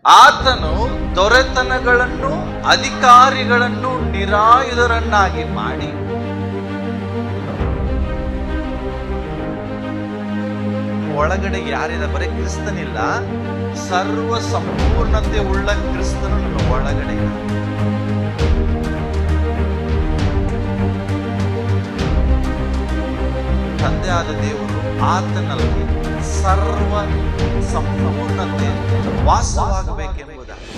ಆತನು ದೊರೆತನಗಳನ್ನು ಅಧಿಕಾರಿಗಳನ್ನು ನಿರಾಯುಧರನ್ನಾಗಿ ಮಾಡಿ ಒಳಗಡೆ ಯಾರಿಲ್ಲ, ಬರೀ ಕ್ರಿಸ್ತನಿಲ್ಲ, ಸರ್ವ ಸಂಪೂರ್ಣತೆ ಉಳ್ಳ ಕ್ರಿಸ್ತನು ನನ್ನ ಒಳಗಡೆ ಇಲ್ಲ. ತಂದೆಯಾದ ದೇವರು ಆತನಲ್ಲಿ ಸರ್ವ ಸಂಪೂರ್ಣತೆ ವಾಸವಾಗಬೇಕೆಂಬುದಾಗಿ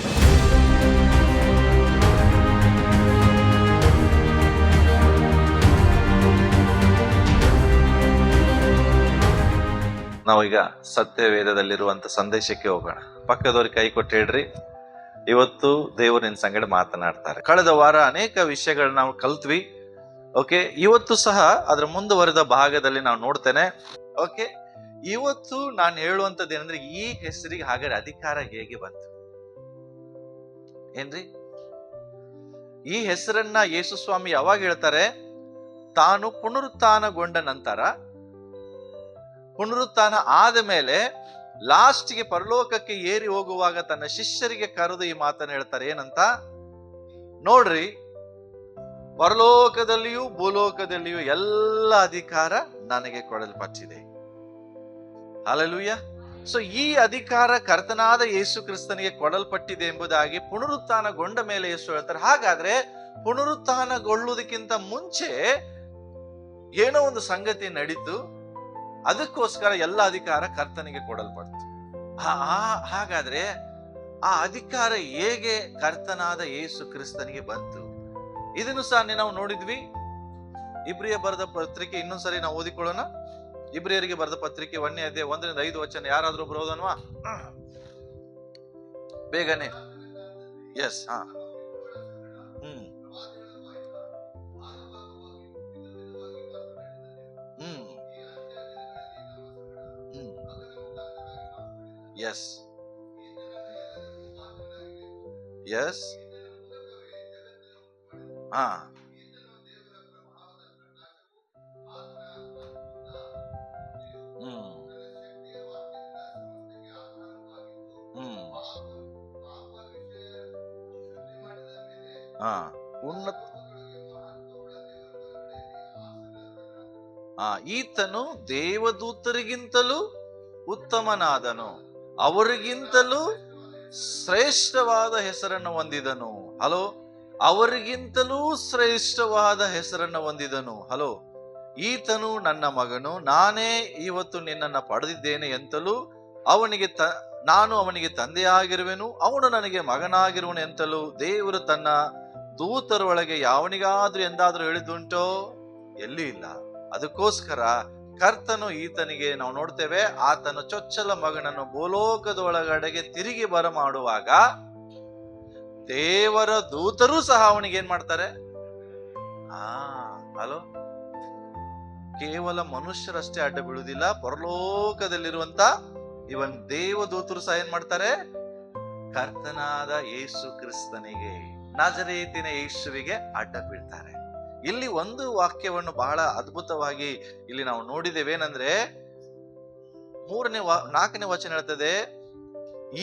ನಾವೀಗ ಸತ್ಯವೇದದಲ್ಲಿರುವಂತ ಸಂದೇಶಕ್ಕೆ ಹೋಗೋಣ. ಪಕ್ಕದವ್ರಿಗೆ ಕೈ ಕೊಟ್ಟು ಹೇಳ್ರಿ, ಇವತ್ತು ದೇವರು ನಿನ್ನ ಸಂಗಡ ಮಾತನಾಡ್ತಾರೆ. ಕಳೆದ ವಾರ ಅನೇಕ ವಿಷಯಗಳನ್ನ ನಾವು ಕಲ್ತ್ವಿ. ಓಕೆ, ಇವತ್ತು ಸಹ ಅದರ ಮುಂದುವರೆದ ಭಾಗದಲ್ಲಿ ನಾವು ನೋಡ್ತೇನೆ. ಓಕೆ, ಇವತ್ತು ನಾನು ಹೇಳುವಂತದ್ದು ಏನಂದ್ರೆ, ಈ ಹೆಸರಿಗೆ ಹಾಗಾದ್ರೆ ಅಧಿಕಾರ ಹೇಗೆ ಬಂತು ಏನ್ರಿ? ಈ ಹೆಸರನ್ನ ಯೇಸು ಸ್ವಾಮಿ ಯಾವಾಗ ಹೇಳ್ತಾರೆ? ತಾನು ಪುನರುತ್ಥಾನಗೊಂಡ ನಂತರ, ಪುನರುತ್ಥಾನ ಆದ ಮೇಲೆ ಲಾಸ್ಟ್ಗೆ ಪರಲೋಕಕ್ಕೆ ಏರಿ ಹೋಗುವಾಗ ತನ್ನ ಶಿಷ್ಯರಿಗೆ ಕರೆದು ಈ ಮಾತನ್ನು ಹೇಳ್ತಾರೆ. ಏನಂತ ನೋಡ್ರಿ, ಪರಲೋಕದಲ್ಲಿಯೂ ಭೂಲೋಕದಲ್ಲಿಯೂ ಎಲ್ಲ ಅಧಿಕಾರ ನನಗೆ ಕೊಡಲ್ಪಟ್ಟಿದೆ. ಹಲ್ಲೆಲೂಯ. ಸೊ ಈ ಅಧಿಕಾರ ಕರ್ತನಾದ ಯೇಸು ಕ್ರಿಸ್ತನಿಗೆ ಕೊಡಲ್ಪಟ್ಟಿದೆ ಎಂಬುದಾಗಿ ಪುನರುತ್ಥಾನಗೊಂಡ ಮೇಲೆ ಯೇಸು ಹೇಳ್ತಾರೆ. ಹಾಗಾದ್ರೆ ಪುನರುತ್ಥಾನಗೊಳ್ಳುವುದಕ್ಕಿಂತ ಮುಂಚೆ ಏನೋ ಒಂದು ಸಂಗತಿ ನಡೀತು, ಅದಕ್ಕೋಸ್ಕರ ಎಲ್ಲ ಅಧಿಕಾರ ಕರ್ತನಿಗೆ ಕೊಡಲ್ಪಡ್ತು. ಹಾಗಾದ್ರೆ ಆ ಅಧಿಕಾರ ಹೇಗೆ ಕರ್ತನಾದ ಯೇಸು ಕ್ರಿಸ್ತನಿಗೆ ಬಂತು? ಇದನ್ನು ಸಹ ನಾವು ನೋಡಿದ್ವಿ. ಇಬ್ರಿಯ ಬರೆದ ಪತ್ರಿಕೆ ಇನ್ನೊಂದ್ಸರಿ ನಾವು ಓದಿಕೊಳ್ಳೋಣ. ಇಬ್ರಿಯರಿಗೆ ಬರೆದ ಪತ್ರಿಕೆ 1ನೇ ಅಧ್ಯಾಯ 1-5 ವಚನ. ಯಾರಾದ್ರೂ ಬರೋದನ್ವಾ ಬೇಗನೆ? ಎಸ್. ಎಸ್ ಎಸ್ ಉನ್ನತ ಈತನು ದೇವದೂತರಿಗಿಂತಲೂ ಉತ್ತಮನಾದನು, ಅವರಿಗಿಂತಲೂ ಶ್ರೇಷ್ಠವಾದ ಹೆಸರನ್ನು ಹೊಂದಿದನು. ಹಲೋ, ಅವರಿಗಿಂತಲೂ ಶ್ರೇಷ್ಠವಾದ ಹೆಸರನ್ನು ಹೊಂದಿದನು. ಹಲೋ, ಈತನು ನನ್ನ ಮಗನು, ನಾನೇ ಇವತ್ತು ನಿನ್ನನ್ನು ಪಡೆದಿದ್ದೇನೆ ಎಂತಲೂ, ನಾನು ಅವನಿಗೆ ತಂದೆಯಾಗಿರುವೆನು, ಅವನು ನನಗೆ ಮಗನಾಗಿರುವನು ಎಂತಲೂ ದೇವರು ತನ್ನ ದೂತರೊಳಗೆ ಯಾವನಿಗಾದ್ರೂ ಎಂದಾದ್ರೂ ಹೇಳಿದುಂಟೋ? ಎಲ್ಲಿ ಇಲ್ಲ. ಅದಕ್ಕೋಸ್ಕರ ಕರ್ತನು ಈತನಿಗೆ, ನಾವು ನೋಡ್ತೇವೆ, ಆತನ ಚೊಚ್ಚಲ ಮಗನನ್ನು ಭೂಲೋಕದೊಳಗಡೆಗೆ ತಿರುಗಿ ಬರಮಾಡುವಾಗ ದೇವರ ದೂತರು ಸಹ ಅವನಿಗೆ ಏನ್ ಮಾಡ್ತಾರೆ? ಹಲೋ, ಕೇವಲ ಮನುಷ್ಯರಷ್ಟೇ ಅಡ್ಡ ಬೀಳುವುದಿಲ್ಲ, ಪರಲೋಕದಲ್ಲಿರುವಂತ ಇವನ್ ದೇವದೂತರು ಸಹ ಏನ್ ಮಾಡ್ತಾರೆ? ಕರ್ತನಾದ ಯೇಸು ಕ್ರಿಸ್ತನಿಗೆ, ನಜರೇತಿನ ಯೇಸುವಿಗೆ ಅಡ್ಡ ಬೀಳ್ತಾರೆ. ಇಲ್ಲಿ ಒಂದು ವಾಕ್ಯವನ್ನು ಬಹಳ ಅದ್ಭುತವಾಗಿ ಇಲ್ಲಿ ನಾವು ನೋಡಿದ್ದೇವೆ. ಏನಂದ್ರೆ 4ನೇ ವಚನ ಹೇಳ್ತದೆ,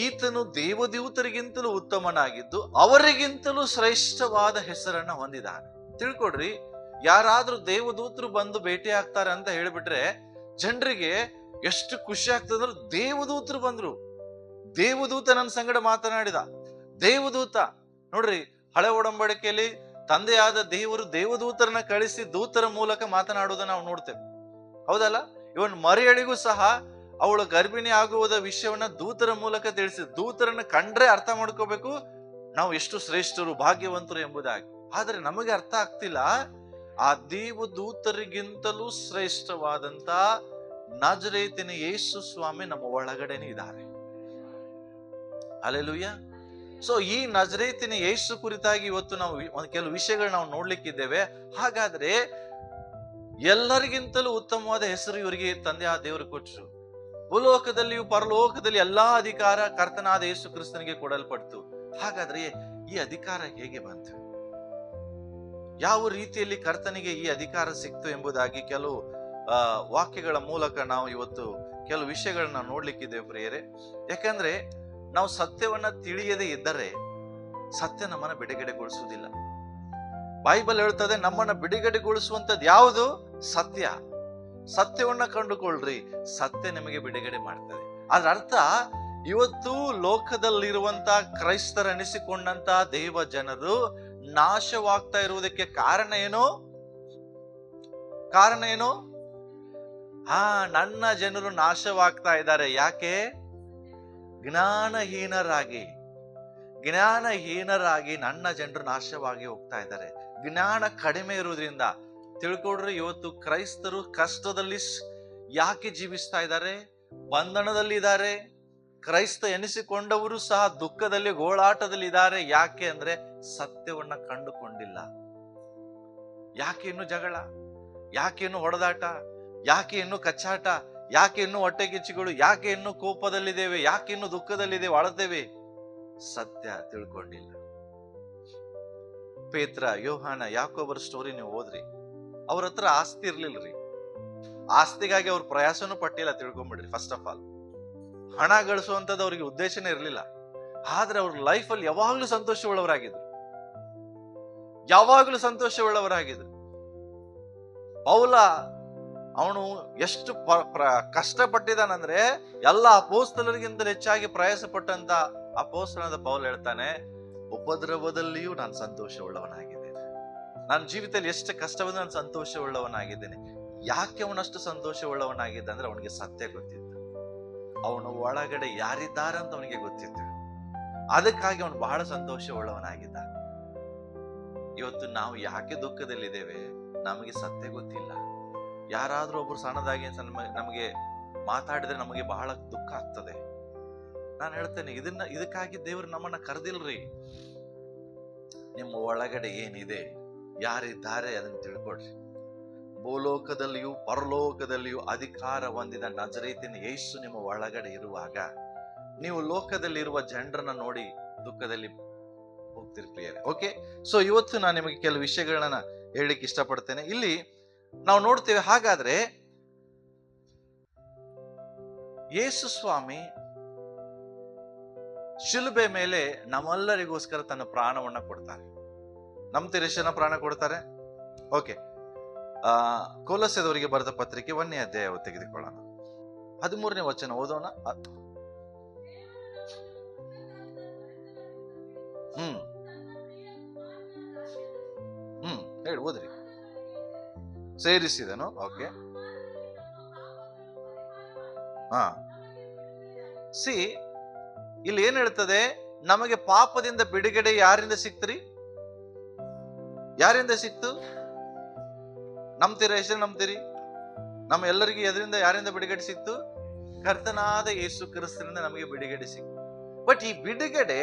ಈತನು ದೇವದೂತರಿಗಿಂತಲೂ ಉತ್ತಮನಾಗಿದ್ದು ಅವರಿಗಿಂತಲೂ ಶ್ರೇಷ್ಠವಾದ ಹೆಸರನ್ನ ಹೊಂದಿದ್ದಾನೆ. ತಿಳ್ಕೊಡ್ರಿ, ಯಾರಾದ್ರೂ ದೇವದೂತರು ಬಂದು ಭೇಟಿ ಆಗ್ತಾರೆ ಅಂತ ಹೇಳಿಬಿಟ್ರೆ ಜನರಿಗೆ ಎಷ್ಟು ಖುಷಿ ಆಗ್ತದಂದ್ರೆ, ದೇವದೂತರು ಬಂದ್ರು, ದೇವದೂತ ನನ್ನ ಸಂಗಡ ಮಾತನಾಡಿದ. ದೇವದೂತ ನೋಡ್ರಿ, ಹಳೆ ಒಡಂಬಡಿಕೆಯಲ್ಲಿ ತಂದೆಯಾದ ದೇವರು ದೇವದೂತರನ್ನ ಕಳಿಸಿ ದೂತರ ಮೂಲಕ ಮಾತನಾಡುವುದನ್ನ ನಾವು ನೋಡ್ತೇವೆ, ಹೌದಲ್ಲ? ಇವನ್ ಮರಿಯಳಿಗೂ ಸಹ ಅವಳು ಗರ್ಭಿಣಿ ಆಗುವುದ ವಿಷಯವನ್ನ ದೂತರ ಮೂಲಕ ತಿಳಿಸಿ, ದೂತರನ್ನ ಕಂಡ್ರೆ ಅರ್ಥ ಮಾಡ್ಕೋಬೇಕು ನಾವು ಎಷ್ಟು ಶ್ರೇಷ್ಠರು, ಭಾಗ್ಯವಂತರು ಎಂಬುದಾಗಿ. ಆದ್ರೆ ನಮಗೆ ಅರ್ಥ ಆಗ್ತಿಲ್ಲ, ಆ ದೇವದೂತರಿಗಿಂತಲೂ ಶ್ರೇಷ್ಠವಾದಂತ ನಜರೇತಿನ ಯೇಸು ಸ್ವಾಮಿ ನಮ್ಮ ಒಳಗಡೆನೆ ಇದ್ದಾರೆ. ಹಲ್ಲೆಲೂಯಾ. ಸೊ ಈ ನಜರೇತಿನ ಯೇಸು ಕುರಿತಾಗಿ ಇವತ್ತು ನಾವು ಕೆಲವು ವಿಷಯಗಳು ನಾವು ನೋಡ್ಲಿಕ್ಕಿದ್ದೇವೆ. ಹಾಗಾದ್ರೆ ಎಲ್ಲರಿಗಿಂತಲೂ ಉತ್ತಮವಾದ ಹೆಸರು ಇವರಿಗೆ ತಂದೆ ಆ ದೇವರು ಕೊಟ್ಟರು. ಭೂಲೋಕದಲ್ಲಿಯೂ ಪರಲೋಕದಲ್ಲಿ ಎಲ್ಲಾ ಅಧಿಕಾರ ಕರ್ತನಾದ ಯೇಸು ಕ್ರಿಸ್ತನಿಗೆ ಕೊಡಲ್ಪಡ್ತು. ಹಾಗಾದ್ರೆ ಈ ಅಧಿಕಾರ ಹೇಗೆ ಬಂತು? ಯಾವ ರೀತಿಯಲ್ಲಿ ಕರ್ತನಿಗೆ ಈ ಅಧಿಕಾರ ಸಿಕ್ತು ಎಂಬುದಾಗಿ ಕೆಲವು ವಾಕ್ಯಗಳ ಮೂಲಕ ನಾವು ಇವತ್ತು ಕೆಲವು ವಿಷಯಗಳನ್ನ ನೋಡ್ಲಿಕ್ಕಿದ್ದೇವೆ ಪ್ರಿಯರೇ. ಯಾಕಂದ್ರೆ ನಾವು ಸತ್ಯವನ್ನ ತಿಳಿಯದೇ ಇದ್ದರೆ ಸತ್ಯ ನಮ್ಮನ್ನ ಬಿಡುಗಡೆಗೊಳಿಸುವುದಿಲ್ಲ. ಬೈಬಲ್ ಹೇಳ್ತದೆ, ನಮ್ಮನ್ನ ಬಿಡುಗಡೆಗೊಳಿಸುವಂತದ್ದು ಯಾವುದು? ಸತ್ಯ. ಸತ್ಯವನ್ನ ಕಂಡುಕೊಳ್ಳ್ರಿ, ಸತ್ಯ ನಿಮಗೆ ಬಿಡುಗಡೆ ಮಾಡ್ತದೆ. ಅದ್ರ ಅರ್ಥ, ಇವತ್ತು ಲೋಕದಲ್ಲಿರುವಂತ ಕ್ರೈಸ್ತರೆನಿಸಿಕೊಂಡಂತ ದೇವ ಜನರು ನಾಶವಾಗ್ತಾ ಇರುವುದಕ್ಕೆ ಕಾರಣ ಏನು? ನನ್ನ ಜನರು ನಾಶವಾಗ್ತಾ ಇದ್ದಾರೆ. ಯಾಕೆ? ಜ್ಞಾನಹೀನರಾಗಿ ನನ್ನ ಜನರು ನಾಶವಾಗಿ ಹೋಗ್ತಾ ಇದ್ದಾರೆ. ಜ್ಞಾನ ಕಡಿಮೆ ಇರುವುದರಿಂದ. ತಿಳ್ಕೊಡ್ರಿ, ಇವತ್ತು ಕ್ರೈಸ್ತರು ಕಷ್ಟದಲ್ಲಿ ಯಾಕೆ ಜೀವಿಸ್ತಾ ಇದ್ದಾರೆ? ಬಂಧನದಲ್ಲಿ ಇದ್ದಾರೆ. ಕ್ರೈಸ್ತ ಎನಿಸಿಕೊಂಡವರು ಸಹ ದುಃಖದಲ್ಲಿ, ಗೋಳಾಟದಲ್ಲಿ ಇದ್ದಾರೆ. ಯಾಕೆ ಅಂದ್ರೆ ಸತ್ಯವನ್ನ ಕಂಡುಕೊಂಡಿಲ್ಲ. ಯಾಕೆ ಇನ್ನು ಜಗಳ? ಯಾಕೆ ಇನ್ನು ಹೊಡೆದಾಟ? ಯಾಕೆ ಇನ್ನು ಕಚ್ಚಾಟ? ಯಾಕೆ ಇನ್ನು ಹೊಟ್ಟೆ ಕಿಚ್ಚುಗಳು? ಯಾಕೆ ಇನ್ನು ಕೋಪದಲ್ಲಿದ್ದೇವೆ? ಯಾಕೆ ಇನ್ನು ದುಃಖದಲ್ಲಿದ್ದೇವೆ, ಅಳತೇವೆ? ಸತ್ಯ ತಿಳ್ಕೊಂಡಿಲ್ಲ. ಪೇತ್ರ, ಯೋಹಾನ, ಯಾಕೋಬರ ಸ್ಟೋರಿ ನೀವು ಓದ್ರಿ. ಅವ್ರ ಹತ್ರ ಆಸ್ತಿ ಇರ್ಲಿಲ್ರಿ. ಆಸ್ತಿಗಾಗಿ ಅವ್ರ ಪ್ರಯಾಸನೂ ಪಟ್ಟಿಲ್ಲ, ತಿಳ್ಕೊಂಬಿಡ್ರಿ. ಫಸ್ಟ್ ಆಫ್ ಆಲ್ ಹಣ ಗಳಿಸುವಂತದ್ದು ಅವ್ರಿಗೆ ಉದ್ದೇಶನೇ ಇರ್ಲಿಲ್ಲ. ಆದ್ರೆ ಅವ್ರ ಲೈಫಲ್ಲಿ ಯಾವಾಗ್ಲೂ ಸಂತೋಷವುಳ್ಳವರಾಗಿದ್ರು. ಪೌಲ, ಅವನು ಎಷ್ಟು ಕಷ್ಟಪಟ್ಟಿದ್ದಾನಂದ್ರೆ ಎಲ್ಲ ಅಪೋಸ್ತಲರಿಗಿಂತ ಹೆಚ್ಚಾಗಿ ಪ್ರಯಾಸ ಪಟ್ಟಂತ ಅಪೋಸ್ತಲನಾದ ಪೌಲ ಹೇಳ್ತಾನೆ, ಉಪದ್ರವದಲ್ಲಿಯೂ ನಾನು ಸಂತೋಷವುಳ್ಳವನಾಗಿದ್ದೇನೆ. ನನ್ನ ಜೀವಿತದಲ್ಲಿ ಎಷ್ಟು ಕಷ್ಟವನ್ನು ನಾನು ಸಂತೋಷವುಳ್ಳವನಾಗಿದ್ದೇನೆ. ಯಾಕೆ ಅವನಷ್ಟು ಸಂತೋಷವುಳ್ಳವನಾಗಿದ್ದ ಅಂದ್ರೆ ಅವನಿಗೆ ಸತ್ಯ ಗೊತ್ತಿತ್ತು. ಅವನ ಒಳಗಡೆ ಯಾರಿದ್ದಾರೆ ಅಂತ ಅವನಿಗೆ ಗೊತ್ತಿತ್ತು. ಅದಕ್ಕಾಗಿ ಅವನು ಬಹಳ ಸಂತೋಷವುಳ್ಳವನಾಗಿದ್ದ. ಇವತ್ತು ನಾವು ಯಾಕೆ ದುಃಖದಲ್ಲಿದ್ದೇವೆ? ನಮಗೆ ಸತ್ಯ ಗೊತ್ತಿಲ್ಲ. ಯಾರಾದ್ರೂ ಒಬ್ರು ಸಣ್ಣದಾಗಿ ನಮಗೆ ಮಾತಾಡಿದ್ರೆ ನಮಗೆ ಬಹಳ ದುಃಖ ಆಗ್ತದೆ. ನಾನು ಹೇಳ್ತೇನೆ, ಇದಕ್ಕಾಗಿ ದೇವರು ನಮ್ಮನ್ನ ಕರೆದಿಲ್ರಿ. ನಿಮ್ಮ ಒಳಗಡೆ ಏನಿದೆ, ಯಾರಿದ್ದಾರೆ ಅದನ್ನು ತಿಳ್ಕೊಡ್ರಿ. ಭೂಲೋಕದಲ್ಲಿಯೂ ಪರಲೋಕದಲ್ಲಿಯೂ ಅಧಿಕಾರ ಹೊಂದಿದ ನಜರೇತಿನ ಯೇಸು ನಿಮ್ಮ ಒಳಗಡೆ ಇರುವಾಗ ನೀವು ಲೋಕದಲ್ಲಿರುವ ಜನರನ್ನ ನೋಡಿ ದುಃಖದಲ್ಲಿ ಹೋಗ್ತಿರ್ತೀರಿ. ಓಕೆ, ಸೊ ಇವತ್ತು ನಾನು ನಿಮಗೆ ಕೆಲವು ವಿಷಯಗಳನ್ನ ಹೇಳಲಿಕ್ಕೆ ಇಷ್ಟಪಡ್ತೇನೆ. ಇಲ್ಲಿ ನಾವು ನೋಡ್ತೇವೆ, ಹಾಗಾದ್ರೆ ಯೇಸು ಸ್ವಾಮಿ ಶಿಲುಬೆ ಮೇಲೆ ನಮ್ಮೆಲ್ಲರಿಗೋಸ್ಕರ ತನ್ನ ಪ್ರಾಣವನ್ನ ಕೊಡ್ತಾರೆ. ನಂಬ್ತೀರಿ ಎಷ್ಟನ ಪ್ರಾಣ ಕೊಡ್ತಾರೆ? ಓಕೆ, ಕೊಲೊಸ್ಸೆದವರಿಗೆ ಬರೆದ ಪತ್ರಿಕೆ 1ನೇ ಅಧ್ಯಾಯ ತೆಗೆದುಕೊಳ್ಳೋಣ. 13ನೇ ವಚನ ಓದೋಣ. ಹೇಳಿ, ಓದ್ರಿ. ಸೇರಿಸಿದನು. ಓಕೆ, ಸಿ ಇಲ್ಲಿ ಏನ್ ಹೇಳ್ತದೆ? ನಮಗೆ ಪಾಪದಿಂದ ಬಿಡುಗಡೆ ಯಾರಿಂದ ಸಿಕ್ತ್ರಿ? ಯಾರಿಂದ ಸಿಕ್ತು? ನಂಬ್ತೀರಾ? ಎಷ್ಟು ನಂಬ್ತೀರಿ? ನಮ್ಮ ಎಲ್ಲರಿಗೂ ಎದರಿಂದ, ಯಾರಿಂದ ಬಿಡುಗಡೆ ಸಿಕ್ತು? ಕರ್ತನಾದ ಯೇಸು ಕ್ರಿಸ್ತನಿಂದ ನಮಗೆ ಬಿಡುಗಡೆ ಸಿಕ್ತು. ಬಟ್ ಈ ಬಿಡುಗಡೆ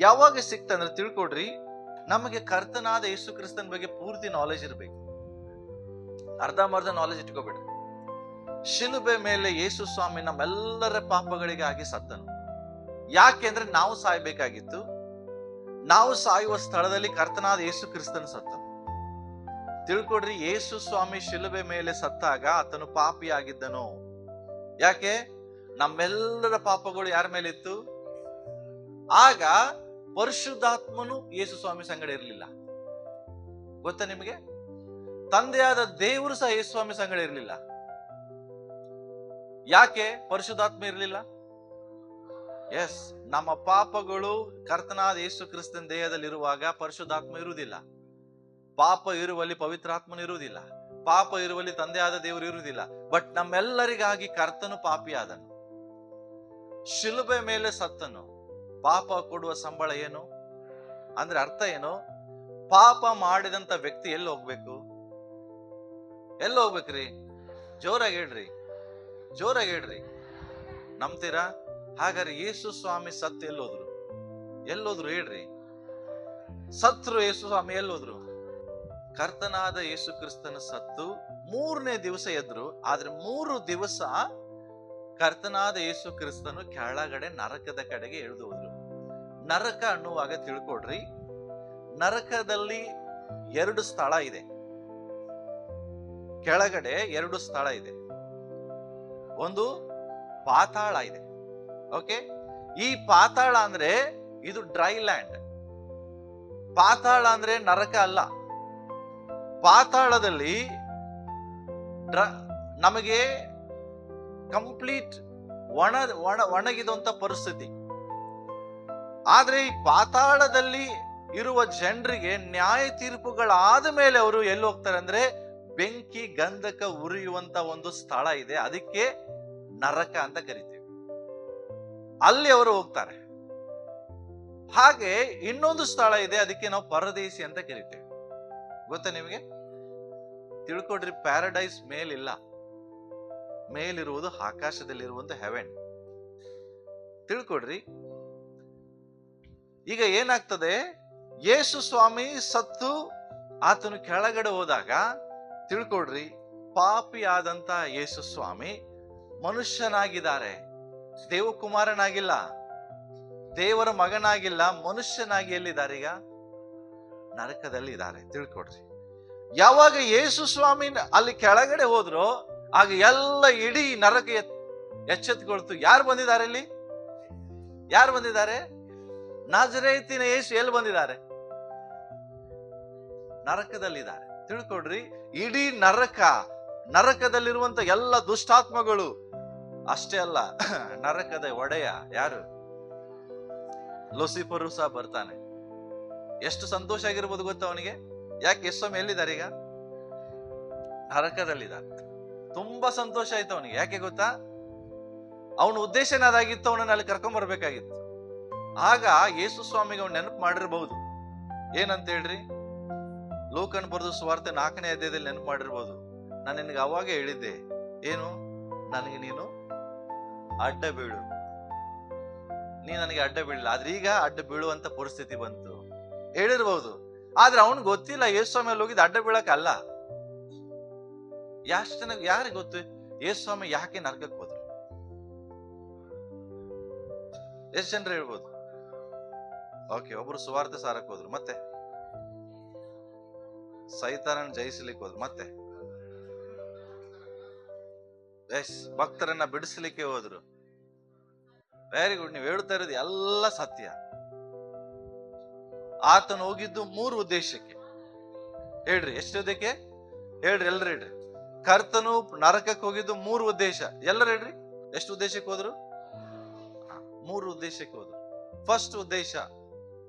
ಯಾವಾಗ ಸಿಕ್ತಂದ್ರೆ ತಿಳ್ಕೊಡ್ರಿ, ನಮಗೆ ಕರ್ತನಾದ ಯೇಸು ಕ್ರಿಸ್ತನ ಬಗ್ಗೆ ಪೂರ್ತಿ ನಾಲೆಜ್ ಇರ್ಬೇಕು. ಅರ್ಧಂಬರ್ಧ ನಾಲೆಜ್ ಇಟ್ಕೋಬೇಡ್ರಿ. ಶಿಲುಬೆ ಮೇಲೆ ಯೇಸು ಸ್ವಾಮಿ ನಮ್ಮೆಲ್ಲರ ಪಾಪಗಳಿಗಾಗಿ ಸತ್ತನು. ಯಾಕೆ ಅಂದ್ರೆ ನಾವು ಸಾಯ್ಬೇಕಾಗಿತ್ತು. ನಾವು ಸಾಯುವ ಸ್ಥಳದಲ್ಲಿ ಕರ್ತನಾದ ಯೇಸು ಕ್ರಿಸ್ತನ ಸತ್ತನು. ತಿಳ್ಕೊಡ್ರಿ, ಯೇಸು ಸ್ವಾಮಿ ಶಿಲುಬೆ ಮೇಲೆ ಸತ್ತಾಗ ಆತನು ಪಾಪಿಯಾಗಿದ್ದನು. ಯಾಕೆ? ನಮ್ಮೆಲ್ಲರ ಪಾಪಗಳು ಯಾರ ಮೇಲೆ ಇತ್ತು? ಆಗ ಪರಿಶುದ್ಧಾತ್ಮನು ಯೇಸು ಸ್ವಾಮಿ ಸಂಗಡ ಇರಲಿಲ್ಲ. ಗೊತ್ತಾ ನಿಮಗೆ? ತಂದೆಯಾದ ದೇವರು ಸಹ ಯೇಸು ಸ್ವಾಮಿ ಸಂಗಡ ಇರಲಿಲ್ಲ. ಯಾಕೆ ಪರಿಶುದ್ಧಾತ್ಮ ಇರಲಿಲ್ಲ? ಎಸ್, ನಮ್ಮ ಪಾಪಗಳು ಕರ್ತನಾದ ಯೇಸು ಕ್ರಿಸ್ತನ ದೇಹದಲ್ಲಿರುವಾಗ ಪರಿಶುದ್ಧಾತ್ಮ ಇರುವುದಿಲ್ಲ. ಪಾಪ ಇರುವಲ್ಲಿ ಪವಿತ್ರಾತ್ಮನು ಇರುವುದಿಲ್ಲ. ಪಾಪ ಇರುವಲ್ಲಿ ತಂದೆಯಾದ ದೇವರು ಇರುವುದಿಲ್ಲ. ಬಟ್ ನಮ್ಮೆಲ್ಲರಿಗಾಗಿ ಕರ್ತನು ಪಾಪಿಯಾದನು, ಶಿಲುಬೆ ಮೇಲೆ ಸತ್ತನು. ಪಾಪ ಕೊಡುವ ಸಂಬಳ ಏನು ಅಂದ್ರೆ ಅರ್ಥ ಏನು? ಪಾಪ ಮಾಡಿದಂತ ವ್ಯಕ್ತಿ ಎಲ್ಲಿ ಹೋಗ್ಬೇಕು? ಎಲ್ಲಿ ಹೋಗ್ಬೇಕ್ರಿ? ಜೋರಾಗಿ ಹೇಳ್ರಿ. ನಂಬ್ತೀರಾ? ಹಾಗಾದ್ರೆ ಯೇಸು ಸ್ವಾಮಿ ಸತ್ತು ಎಲ್ಲೋದ್ರು ಹೇಳ್ರಿ? ಸತ್ರು ಯೇಸು ಸ್ವಾಮಿ ಎಲ್ಲೋದ್ರು? ಕರ್ತನಾದ ಯೇಸು ಕ್ರಿಸ್ತನ ಸತ್ತು 3ನೇ ದಿವಸ ಎದ್ರು. ಆದ್ರೆ 3 ದಿವಸ ಕರ್ತನಾದ ಯೇಸು ಕ್ರಿಸ್ತನು ಕೆಳಗಡೆ ನರಕದ ಕಡೆಗೆ ಇಳಿದು ಹೋದ್ರು. ನರಕ ಅನ್ನುವಾಗ ತಿಳ್ಕೊಡ್ರಿ, ನರಕದಲ್ಲಿ 2 ಸ್ಥಳ ಇದೆ. ಕೆಳಗಡೆ 2 ಸ್ಥಳ ಇದೆ. ಒಂದು ಪಾತಾಳ ಇದೆ. ಓಕೆ, ಈ ಪಾತಾಳ ಅಂದ್ರೆ ಇದು ಡ್ರೈ ಲ್ಯಾಂಡ್. ಪಾತಾಳ ಅಂದ್ರೆ ನರಕ ಅಲ್ಲ. ಪಾತಾಳದಲ್ಲಿ ನಮಗೆ ಕಂಪ್ಲೀಟ್ ಒಣಗಿದಂತ ಪರಿಸ್ಥಿತಿ. ಆದ್ರೆ ಈ ಪಾತಾಳದಲ್ಲಿ ಇರುವ ಜನರಿಗೆ ನ್ಯಾಯ ತೀರ್ಪುಗಳಾದ ಮೇಲೆ ಅವರು ಎಲ್ಲಿ ಹೋಗ್ತಾರೆ ಅಂದ್ರೆ ಬೆಂಕಿ ಗಂಧಕ ಉರಿಯುವಂತ ಒಂದು ಸ್ಥಳ ಇದೆ, ಅದಕ್ಕೆ ನರಕ ಅಂತ ಕರಿತೀವಿ. ಅಲ್ಲಿ ಅವರು ಹೋಗ್ತಾರೆ. ಹಾಗೆ ಇನ್ನೊಂದು ಸ್ಥಳ ಇದೆ, ಅದಕ್ಕೆ ನಾವು ಪರದೇಶಿ ಅಂತ ಕರಿತೇವೆ. ಗೊತ್ತಾ ನಿಮಗೆ? ತಿಳ್ಕೊಡ್ರಿ, ಪ್ಯಾರಡೈಸ್ ಮೇಲಿಲ್ಲ, ಮೇಲಿರುವುದು ಆಕಾಶದಲ್ಲಿರುವಂತ ಹೆವೆನ್. ತಿಳ್ಕೊಡ್ರಿ. ಈಗ ಏನಾಗ್ತದೆ, ಯೇಸು ಸ್ವಾಮಿ ಸತ್ತು ಆತನು ಕೆಳಗಡೆ ಹೋದಾಗ ತಿಳ್ಕೊಡ್ರಿ, ಪಾಪಿಯಾದಂತ ಯೇಸು ಸ್ವಾಮಿ ಮನುಷ್ಯನಾಗಿದ್ದಾರೆ, ದೇವಕುಮಾರನಾಗಿಲ್ಲ, ದೇವರ ಮಗನಾಗಿಲ್ಲ, ಮನುಷ್ಯನಾಗಿ ಎಲ್ಲಿದ್ದಾರೆ? ಈಗ ನರಕದಲ್ಲಿ ಇದ್ದಾರೆ. ತಿಳ್ಕೊಡ್ರಿ. ಯಾವಾಗ ಯೇಸು ಸ್ವಾಮಿ ಅಲ್ಲಿ ಕೆಳಗಡೆ ಹೋದ್ರು ಆಗ ಎಲ್ಲ ಇಡೀ ನರಕ ಎಚ್ಚೆತ್ತುಕೊಳ್ತು. ಯಾರು ಬಂದಿದ್ದಾರೆ ಇಲ್ಲಿ? ಯಾರು ಬಂದಿದ್ದಾರೆ? ನಾಜರೇತಿನ ಯೇಸು ಎಲ್ಲಿ ಬಂದಿದ್ದಾರೆ? ನರಕದಲ್ಲಿದ್ದಾರೆ. ತಿಳ್ಕೊಡ್ರಿ. ಇಡೀ ನರಕದಲ್ಲಿರುವಂತ ಎಲ್ಲ ದುಷ್ಟಾತ್ಮಗಳು ಅಷ್ಟೇ ಅಲ್ಲ, ನರಕದ ಒಡೆಯ ಯಾರು? ಲೂಸಿಫರು ಸಹ ಬರ್ತಾನೆ. ಎಷ್ಟು ಸಂತೋಷ ಆಗಿರ್ಬೋದು ಗೊತ್ತಾ ಅವನಿಗೆ? ಯಾಕೆ ಯೇಸು ಎಲ್ಲಿದ್ದಾರೆ? ಈಗ ನರಕದಲ್ಲಿದ್ದಾರೆ. ತುಂಬಾ ಸಂತೋಷ ಆಯ್ತು ಅವನಿಗೆ. ಯಾಕೆ ಗೊತ್ತಾ? ಅವನ ಉದ್ದೇಶನ ಅದಾಗಿತ್ತು, ಅವನನ್ನ ಅಲ್ಲಿ ಕರ್ಕೊಂಡ್ ಬರ್ಬೇಕಾಗಿತ್ತು. ಆಗ ಯೇಸು ಸ್ವಾಮಿಗೆ ಅವ್ನು ನೆನಪು ಮಾಡಿರ್ಬಹುದು. ಏನಂತ ಹೇಳ್ರಿ? ಲೂಕನ್ ಬರೆದ ಸುವಾರ್ತೆ 4ನೇ ಅಧ್ಯಾಯದಲ್ಲಿ ನೆನಪು ಮಾಡಿರ್ಬೋದು. ನಾನು ನಿನಗೆ ಅವಾಗ ಹೇಳಿದ್ದೆ, ಏನು? ನನಗೆ ನೀನು ಅಡ್ಡ ಬೀಳು, ನೀ ನನಗೆ ಅಡ್ಡ ಬೀಳಿಲ್ಲ. ಆದ್ರೆ ಈಗ ಅಡ್ಡ ಬೀಳುವಂತ ಪರಿಸ್ಥಿತಿ ಬಂತು ಹೇಳಿರ್ಬಹುದು. ಆದ್ರೆ ಅವನಿಗೆ ಗೊತ್ತಿಲ್ಲ ಯೇಸು ಸ್ವಾಮಿ ಅಲ್ಲಿ ಹೋಗಿದ್ದು ಅಡ್ಡ ಬೀಳಕ್ಕಲ್ಲ. ಎಷ್ಟು ಜನ ಯಾರಿಗೆ ಗೊತ್ತು ಯೇಸು ಸ್ವಾಮಿ ಯಾಕೆ ನರಕಕ್ಕೆ ಹೋದ್ರು? ಎಷ್ಟು ಜನರು ಹೇಳ್ಬೋದು? ಓಕೆ, ಒಬ್ರು ಸುವಾರ್ತೆ ಸಾರಕ್ಕೆ ಹೋದ್ರು, ಮತ್ತೆ ಸೈತಾನನ ಜಯಿಸಲಿಕ್ಕೆ ಹೋದ್ರು, ಮತ್ತೆ ಭಕ್ತರನ್ನ ಬಿಡಿಸಲಿಕ್ಕೆ ಹೋದ್ರು. Very good. ನೀವು ಹೇಳ್ತಾ ಇರೋದು ಎಲ್ಲ ಸತ್ಯ. ಆತನು ಹೋಗಿದ್ದು 3 ಉದ್ದೇಶಕ್ಕೆ. ಹೇಳ್ರಿ, ಎಷ್ಟು ಉದ್ದೇಶಕ್ಕೆ? ಹೇಳ್ರಿ, ಎಲ್ಲರೂ ಹೇಳ್ರಿ. ಕರ್ತನು ನರಕಕ್ಕೆ ಹೋಗಿದ್ದು 3 ಉದ್ದೇಶ. ಎಲ್ಲರೂ ಹೇಳ್ರಿ, ಎಷ್ಟು ಉದ್ದೇಶಕ್ಕೆ ಹೋದ್ರು? 3 ಉದ್ದೇಶಕ್ಕೆ ಹೋದ್ರು. ಫಸ್ಟ್ ಉದ್ದೇಶ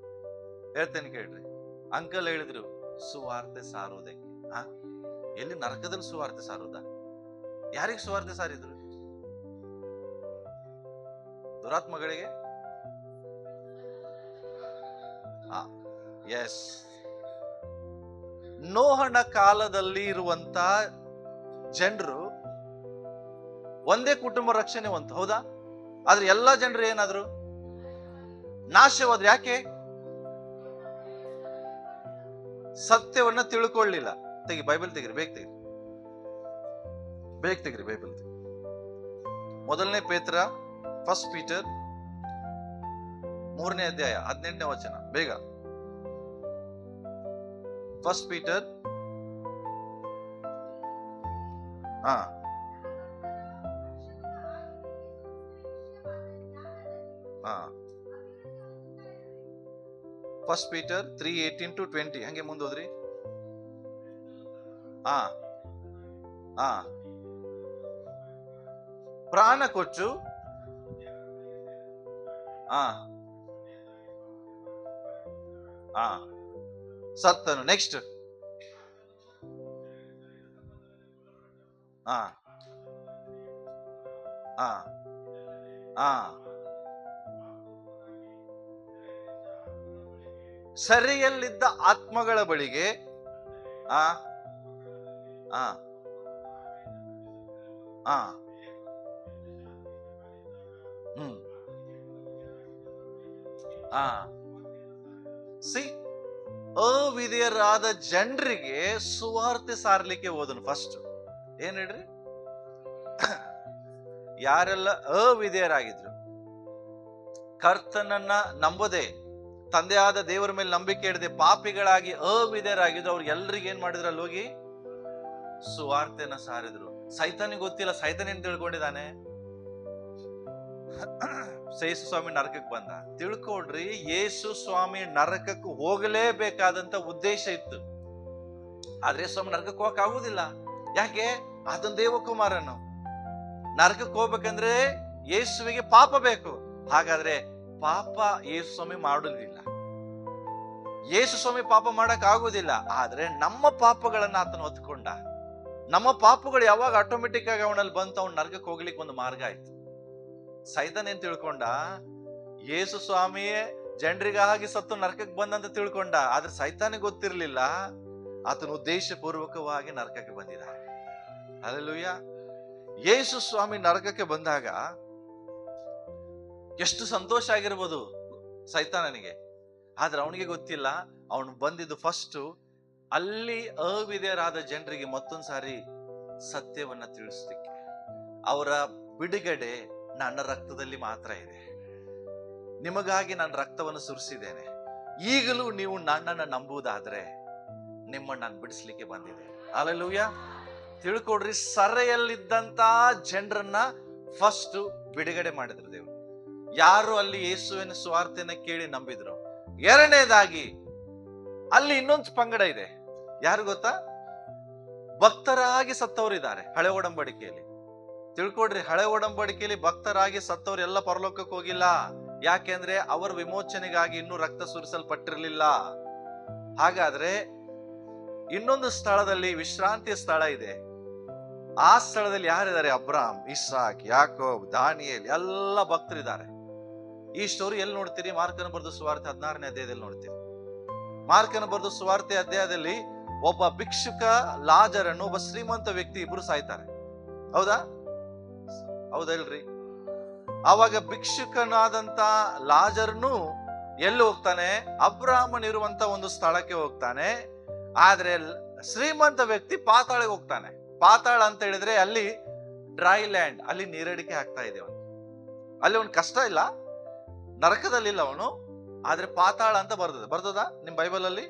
ಹೇಳ್ತೇನೆ ಕೇಳ್ರಿ. ಅಂಕಲ್ ಹೇಳಿದ್ರು, ಸುವಾರ್ತೆ ಸಾರುವುದಕ್ಕೆ. ಎಲ್ಲಿ? ನರಕದಲ್ಲಿ ಸುವಾರ್ತೆ ಸಾರುವುದ? ಯಾರಿಗೆ ಸುವಾರ್ತೆ ಸಾರಿದ್ರು? ದುರಾತ್ಮಗಳಿಗೆ. ಎಸ್. ನೋಹನ ಕಾಲದಲ್ಲಿ ಇರುವಂತ ಜನರು ಒಂದೇ ಕುಟುಂಬ ರಕ್ಷಣೆವಂತ, ಹೌದಾ? ಆದ್ರೆ ಎಲ್ಲಾ ಜನರು ಏನಾದ್ರು ನಾಶವಾದ್ರು. ಯಾಕೆ? ಸತ್ಯವನ್ನ ತಿಳ್ಕೊಳ್ಳಿಲ್ಲ. ತೆಗಿ ಬೈಬಲ್ ತೆಗಿರಿ, ಬೇಗ ತೆಗಿರಿ ಬೈಬಲ್ ತೆಗಿ. ಮೊದಲನೇ ಪೇತ್ರ, ಫಸ್ಟ್ ಪೀಟರ್ 3ನೇ ಅಧ್ಯಾಯ 18ನೇ ವಚನ. ಬೇಗ. ಫಸ್ಟ್ ಪೀಟರ್ ಫಸ್ಟ್ ಪೀಟರ್ 3:18-20 ಹಂಗೆ ಮುಂದೋದ್ರಿ. ಪ್ರಾಣ ಕೊಚ್ಚು ಸತ್ತನು. ನೆಕ್ಸ್ಟ್ ಸರಿಯಲ್ಲಿದ್ದ ಆತ್ಮಗಳ ಬಳಿಗೆ ಅವಿಧೇಯರಾದ ಜನರಿಗೆ ಸುವಾರ್ತೆ ಸಾರ್ಲಿಕ್ಕೆ ಹೋದನು. ಫಸ್ಟ್ ಏನ್ ಹೇಳ್ರಿ? ಯಾರೆಲ್ಲ ಅವಿಧೇಯರಾಗಿದ್ರು, ಕರ್ತನನ್ನ ನಂಬದೆ, ತಂದೆಯಾದ ದೇವರ ಮೇಲೆ ನಂಬಿಕೆ ಇಡದೆ ಪಾಪಿಗಳಾಗಿ ಅವಿಧೇಯರಾಗಿದ್ರು, ಅವ್ರು ಎಲ್ರಿಗೆ ಏನ್ ಮಾಡಿದ್ರು? ಅಲ್ಲಿ ಹೋಗಿ ಸುವಾರ್ತೆನ ಸಾರಿದ್ರು. ಸೈತಾನಿಗೆ ಗೊತ್ತಿಲ್ಲ, ಸೈತಾನ ಏನ್ ತಿಳ್ಕೊಂಡಿದ್ದಾನೆ? ಯೇಸು ಸ್ವಾಮಿ ನರಕಕ್ಕೆ ಬಂದ. ತಿಳ್ಕೊಡ್ರಿ, ಯೇಸು ಸ್ವಾಮಿ ನರಕಕ್ಕೆ ಹೋಗಲೇಬೇಕಾದಂತ ಉದ್ದೇಶ ಇತ್ತು. ಆದ್ರೆ ಸ್ವಾಮಿ ನರಕಕ್ಕೆ ಹೋಗಕ್ ಆಗುದಿಲ್ಲ. ಯಾಕೆ? ಅದನ್ ದೇವಕುಮಾರನು. ನರಕಕ್ಕೆ ಹೋಗ್ಬೇಕಂದ್ರೆ ಯೇಸುವಿಗೆ ಪಾಪ ಬೇಕು. ಹಾಗಾದ್ರೆ ಪಾಪ ಯೇಸು ಸ್ವಾಮಿ ಮಾಡುವುದಿಲ್ಲ. ಯೇಸು ಸ್ವಾಮಿ ಪಾಪ ಮಾಡಕ್ ಆಗುದಿಲ್ಲ. ಆದ್ರೆ ನಮ್ಮ ಪಾಪಗಳನ್ನ ಆತನು ಹೊತ್ಕೊಂಡ. ನಮ್ಮ ಪಾಪಗಳು ಯಾವಾಗ ಆಟೋಮೆಟಿಕ್ ಆಗಿ ಅವನಲ್ಲಿ ಬಂತು, ಅವ್ನ ನರಕಕ್ಕೆ ಹೋಗ್ಲಿಕ್ಕೆ ಒಂದು ಮಾರ್ಗ ಆಯ್ತು. ಸೈತಾನ್ ಏನ್ ತಿಳ್ಕೊಂಡ? ಯೇಸು ಸ್ವಾಮಿಯೇ ಜನರಿಗಾಗಿ ಸತ್ತು ನರಕಕ್ಕೆ ಬಂದಂತ ತಿಳ್ಕೊಂಡ. ಆದ್ರೆ ಸೈತಾನಿಗೆ ಗೊತ್ತಿರ್ಲಿಲ್ಲ ಆತನು ಉದ್ದೇಶ ಪೂರ್ವಕವಾಗಿ ನರಕಕ್ಕೆ ಬಂದಿದ್ದಾನೆ. ಹಲ್ಲೆಲೂಯಾ. ಯೇಸು ಸ್ವಾಮಿ ನರಕಕ್ಕೆ ಬಂದಾಗ ಎಷ್ಟು ಸಂತೋಷ ಆಗಿರ್ಬೋದು ಸೈತಾನನಿಗೆ. ಆದ್ರೆ ಅವನಿಗೆ ಗೊತ್ತಿಲ್ಲ, ಅವನು ಬಂದಿದ್ದು ಫಸ್ಟ್ ಅಲ್ಲಿ ಅವಿಧೇಯರಾದ ಜನರಿಗೆ ಮತ್ತೊಂದ್ ಸಾರಿ ಸತ್ಯವನ್ನ ತಿಳಿಸ್ಲಿಕ್ಕೆ. ಅವರ ಬಿಡುಗಡೆ ನನ್ನ ರಕ್ತದಲ್ಲಿ ಮಾತ್ರ ಇದೆ. ನಿಮಗಾಗಿ ನಾನು ರಕ್ತವನ್ನು ಸುರಿಸಿದ್ದೇನೆ. ಈಗಲೂ ನೀವು ನನ್ನನ್ನು ನಂಬುವುದಾದ್ರೆ ನಿಮ್ಮನ್ನು ನಾನು ಬಿಡಿಸ್ಲಿಕ್ಕೆ ಬಂದಿದೆ. ಹಲ್ಲೆಲೂಯಾ. ತಿಳ್ಕೊಡ್ರಿ, ಸೆರೆಯಲ್ಲಿದ್ದಂತ ಜನರನ್ನ ಫಸ್ಟ್ ಬಿಡುಗಡೆ ಮಾಡಿದ್ರು ದೇವರು. ಯಾರು ಅಲ್ಲಿ ಯೇಸುವಿನ ಸುವಾರ್ತೆಯನ್ನ ಕೇಳಿ ನಂಬಿದ್ರು. ಎರಡನೇದಾಗಿ ಅಲ್ಲಿ ಇನ್ನೊಂದು ಪಂಗಡ ಇದೆ. ಯಾರು ಗೊತ್ತಾ? ಭಕ್ತರಾಗಿ ಸತ್ತವರಿದ್ದಾರೆ ಹಳೆ ಒಡಂಬಡಿಕೆಯಲ್ಲಿ. ತಿಳ್ಕೊಡ್ರಿ, ಹಳೆ ಒಡಂಬಡಿಕೆಯಲ್ಲಿ ಭಕ್ತರಾಗಿ ಸತ್ತವ್ರು ಎಲ್ಲ ಪರಲೋಕಕ್ಕೆ ಹೋಗಿಲ್ಲ. ಯಾಕೆಂದ್ರೆ ಅವರ ವಿಮೋಚನೆಗಾಗಿ ಇನ್ನೂ ರಕ್ತ ಸುರಿಸಲ್ಪಟ್ಟಿರ್ಲಿಲ್ಲ. ಹಾಗಾದ್ರೆ ಇನ್ನೊಂದು ಸ್ಥಳದಲ್ಲಿ ವಿಶ್ರಾಂತಿಯ ಸ್ಥಳ ಇದೆ. ಆ ಸ್ಥಳದಲ್ಲಿ ಯಾರಿದ್ದಾರೆ? ಅಬ್ರಾಮ್, ಇಸಾಕ್, ಯಾಕೋಬ್, ದಾನಿಯೇಲ್ ಎಲ್ಲ ಭಕ್ತರಿದ್ದಾರೆ. ಈ ಸ್ಟೋರಿ ಎಲ್ಲಿ ನೋಡ್ತೀರಿ? ಮಾರ್ಕನ ಬರೆದ ಸುವಾರ್ತೆ 16ನೇ ಅಧ್ಯಾಯದಲ್ಲಿ ನೋಡ್ತೀರಿ. ಮಾರ್ಕನ ಬರೆದ ಸುವಾರ್ತೆ ಅಧ್ಯಾಯದಲ್ಲಿ ಒಬ್ಬ ಭಿಕ್ಷುಕ, ಲಾಜರನ್ನು, ಒಬ್ಬ ಶ್ರೀಮಂತ ವ್ಯಕ್ತಿ ಇಬ್ರು ಸಾಯ್ತಾರೆ. ಹೌದಾ? ಹೌದಲ್ರಿ? ಆವಾಗ ಭಿಕ್ಷುಕನಾದಂತ ಲಾಜರ್ನು ಎಲ್ಲಿ ಹೋಗ್ತಾನೆ? ಅಬ್ರಾಮನಿರುವಂತ ಒಂದು ಸ್ಥಳಕ್ಕೆ ಹೋಗ್ತಾನೆ. ಆದ್ರೆ ಶ್ರೀಮಂತ ವ್ಯಕ್ತಿ ಪಾತಾಳಕ್ಕೆ ಹೋಗ್ತಾನೆ. ಪಾತಾಳ ಅಂತ ಹೇಳಿದ್ರೆ ಅಲ್ಲಿ ಡ್ರೈ ಲ್ಯಾಂಡ್, ಅಲ್ಲಿ ನೀರಡಿಕೆ ಆಗ್ತಾ ಇದೆ ಅವನು. ಅಲ್ಲಿ ಅವನ್ ಕಷ್ಟ ಇಲ್ಲ, ನರಕದಲ್ಲಿಲ್ಲ ಅವನು. ಆದ್ರೆ ಪಾತಾಳ ಅಂತ ಬರ್ದದ ನಿಮ್ ಬೈಬಲ್ ಅಲ್ಲಿ?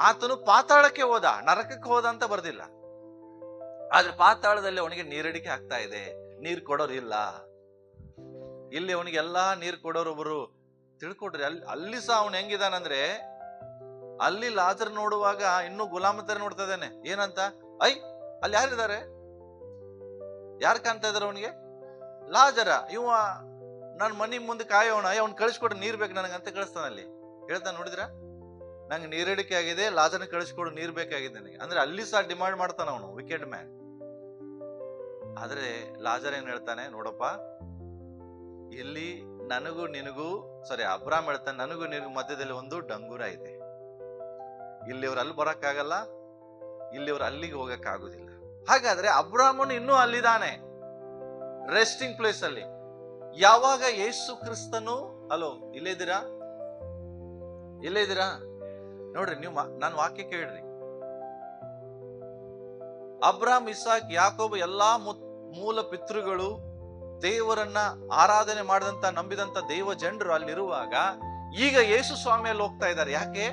ಆತನು ಪಾತಾಳಕ್ಕೆ ಹೋದ, ನರಕಕ್ಕೆ ಹೋದ ಅಂತ ಬರ್ದಿಲ್ಲ. ಆದ್ರೆ ಪಾತಾಳದಲ್ಲಿ ಅವನಿಗೆ ನೀರಡಿಕೆ ಆಗ್ತಾ ಇದೆ. ನೀರ್ ಕೊಡೋರು ಇಲ್ಲ. ಇಲ್ಲಿ ಅವನಿಗೆ ಎಲ್ಲಾ ನೀರ್ ಕೊಡೋರು ಒಬ್ರು. ತಿಳ್ಕೊಡ್ರಿ, ಅಲ್ಲಿ ಸಹ ಅವನು ಹೆಂಗಿದಾನಂದ್ರೆ, ಅಲ್ಲಿ ಲಾಜರ್ ನೋಡುವಾಗ ಇನ್ನೂ ಗುಲಾಮ ತರ ನೋಡ್ತಾ ಇದ್ದಾನೆ. ಏನಂತ? ಅಲ್ಲಿ ಯಾರಿದ್ದಾರೆ? ಯಾರು ಕಾಣ್ತಾ ಇದಾರೆ ಅವನಿಗೆ? ಲಾಜರ. ಇವ ನನ್ ಮನಿ ಮುಂದೆ ಕಾಯೋಣ, ಅವ್ನ್ ಕಳಿಸ್ಕೊಡು, ನೀರ್ ಬೇಕು ನನಗಂತ ಕಳಿಸ್ತಾನಲ್ಲಿ. ಹೇಳ್ತಾನೆ, ನೋಡಿದ್ರ ನಂಗೆ ನೀರಡಿಕೆ ಆಗಿದೆ, ಲಾಜರ್ನ ಕಳಿಸ್ಕೊಡು, ನೀರ್ ಬೇಕಾಗಿದೆ ನನಗೆ. ಅಂದ್ರೆ ಅಲ್ಲಿ ಸಹ ಡಿಮಾಂಡ್ ಮಾಡ್ತಾನ ಅವನು, ವಿಕೆಟ್ ಮ್ಯಾನ್. ಆದ್ರೆ ಲಾಜರ್ ಏನ್ ಹೇಳ್ತಾನೆ? ನೋಡಪ್ಪ, ಇಲ್ಲಿ ನನಗೂ ನಿನಗೂ, ಅಬ್ರಾಮ್ ಹೇಳ್ತಾನೆ, ನನಗೂ ನಿನಗೂ ಮಧ್ಯದಲ್ಲಿ ಒಂದು ಡಂಗೂರ ಇದೆ. ಇಲ್ಲಿವ್ರು ಅಲ್ಲಿ ಬರಕ್ಕಾಗಲ್ಲ, ಇಲ್ಲಿವ್ರು ಅಲ್ಲಿಗೆ ಹೋಗಕ್ ಆಗುದಿಲ್ಲ. ಹಾಗಾದ್ರೆ ಅಬ್ರಾಮನು ಇನ್ನೂ ಅಲ್ಲಿದ್ದಾನೆ, ರೆಸ್ಟಿಂಗ್ ಪ್ಲೇಸ್ ಅಲ್ಲಿ. ಯಾವಾಗ ಯೇಸು ಕ್ರಿಸ್ತನು, ಅಲೋ ಇಲ್ಲೇ ಇದ್ದೀರಾ? ಇಲ್ಲೇ ಇದ್ದೀರಾ? ನೋಡ್ರಿ, ನೀವು ನಾನು ವಾಕ್ಯ ಕೇಳ್ರಿ. ಅಬ್ರಾಮ್, ಇಸಾಕ್, ಯಾಕೋಬ್ ಎಲ್ಲಾ ಮೂಲ ಪಿತೃಗಳು ದೇವರನ್ನ ಆರಾಧನೆ ಮಾಡಿದಂತ, ನಂಬಿದಂತ ದೇವ ಜನರು ಅಲ್ಲಿರುವಾಗ ಈಗ ಯೇಸು ಸ್ವಾಮಿಯಲ್ಲಿ ಹೋಗ್ತಾ ಇದ್ದಾರೆ. ಯಾಕೆ?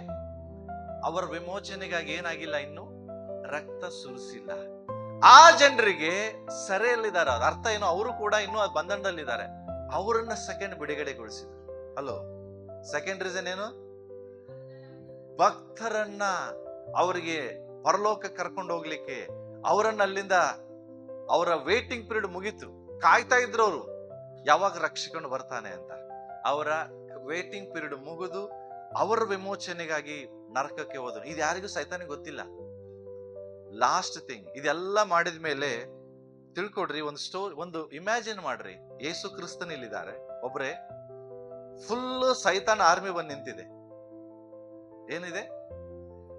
ಅವರ ವಿಮೋಚನೆಗಾಗಿ ಏನಾಗಿಲ್ಲ, ಇನ್ನು ರಕ್ತ ಸುರಿಸಿಲ್ಲ. ಆ ಜನರಿಗೆ ಸೆರೆಯಲ್ಲಿದ್ದಾರೆ. ಅರ್ಥ ಏನು? ಅವರು ಕೂಡ ಇನ್ನೂ ಬಂಧನದಲ್ಲಿದ್ದಾರೆ. ಅವರನ್ನ ಸೆಕೆಂಡ್ ಬಿಡುಗಡೆಗೊಳಿಸಿದ್ರು. ಹಲೋ, ಸೆಕೆಂಡ್ ರೀಸನ್ ಏನು? ಭಕ್ತರನ್ನ ಅವರಿಗೆ ಪರಲೋಕ ಕರ್ಕೊಂಡು ಹೋಗ್ಲಿಕ್ಕೆ, ಅವರನ್ನ ಅಲ್ಲಿಂದ, ಅವರ ವೇಟಿಂಗ್ ಪೀರಿಯಡ್ ಮುಗೀತು, ಕಾಯ್ತಾ ಇದ್ರು ಅವರು ಯಾವಾಗ ರಕ್ಷಿಕೊಂಡು ಬರ್ತಾನೆ ಅಂತ. ಅವರ ವೇಟಿಂಗ್ ಪೀರಿಯಡ್ ಮುಗಿದು ಅವರ ವಿಮೋಚನೆಗಾಗಿ ನರಕಕ್ಕೆ ಹೋದ್ರು. ಇದು ಯಾರಿಗೂ ಸೈತಾನಿಗೆ ಗೊತ್ತಿಲ್ಲ. ಲಾಸ್ಟ್ ಥಿಂಗ್, ಇದೆಲ್ಲ ಮಾಡಿದ ಮೇಲೆ ತಿಳ್ಕೊಡ್ರಿ, ಒಂದು ಇಮ್ಯಾಜಿನ್ ಮಾಡ್ರಿ. ಯೇಸು ಕ್ರಿಸ್ತನ್ ಇಲ್ಲಿದ್ದಾರೆ, ಒಬ್ರೆ ಫುಲ್ ಸೈತಾನ್ ಆರ್ಮಿ ಬಂದು ನಿಂತಿದೆ. ಏನಿದೆ?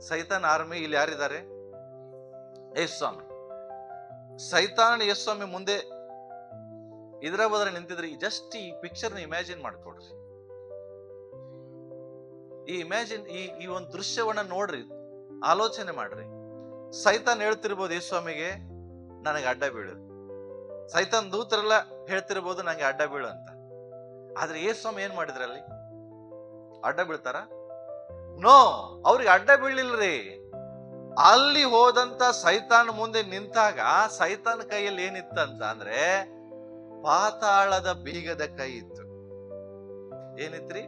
ಸೈತಾನ್ ಆರ್ಮಿ. ಇಲ್ಲಿ ಯಾರಿದ್ದಾರೆ? ಯೇಸು ಸ್ವಾಮಿ. ಸೈತಾನ್ ಯೇಸು ಸ್ವಾಮಿ ಮುಂದೆ ಇದರ ಬದಲ ನಿಂತಿದ್ರಿ. ಜಸ್ಟ್ ಈ ಪಿಕ್ಚರ್ ನ ಇಮ್ಯಾಜಿನ್ ಮಾಡ್ಕೊಡ್ರಿ. ಈ ಒಂದು ದೃಶ್ಯವನ್ನ ನೋಡ್ರಿ, ಆಲೋಚನೆ ಮಾಡ್ರಿ. ಸೈತಾನ್ ಹೇಳ್ತಿರ್ಬೋದು ಯೇಸು ಸ್ವಾಮಿಗೆ, ನನಗೆ ಅಡ್ಡ ಬೀಳು. ಸೈತಾನ್ ದೂತರೆಲ್ಲ ಹೇಳ್ತಿರ್ಬೋದು, ನಂಗೆ ಅಡ್ಡ ಬೀಳು ಅಂತ. ಆದ್ರೆ ಯೇಸು ಸ್ವಾಮಿ ಏನ್ ಮಾಡಿದ್ರಲ್ಲಿ? ಅಡ್ಡ ಬೀಳ್ತಾರ? ನೋ, ಅವ್ರಿಗೆ ಅಡ್ಡ ಬೀಳಿಲ್ರಿ. ಅಲ್ಲಿ ಹೋದಂತ ಸೈತಾನ್ ಮುಂದೆ ನಿಂತಾಗ ಸೈತಾನ್ ಕೈಯಲ್ಲಿ ಏನಿತ್ತಂತ ಅಂದ್ರೆ ಪಾತಾಳದ ಬೀಗದ ಕೈ ಇತ್ತು. ಏನಿತ್ರಿ?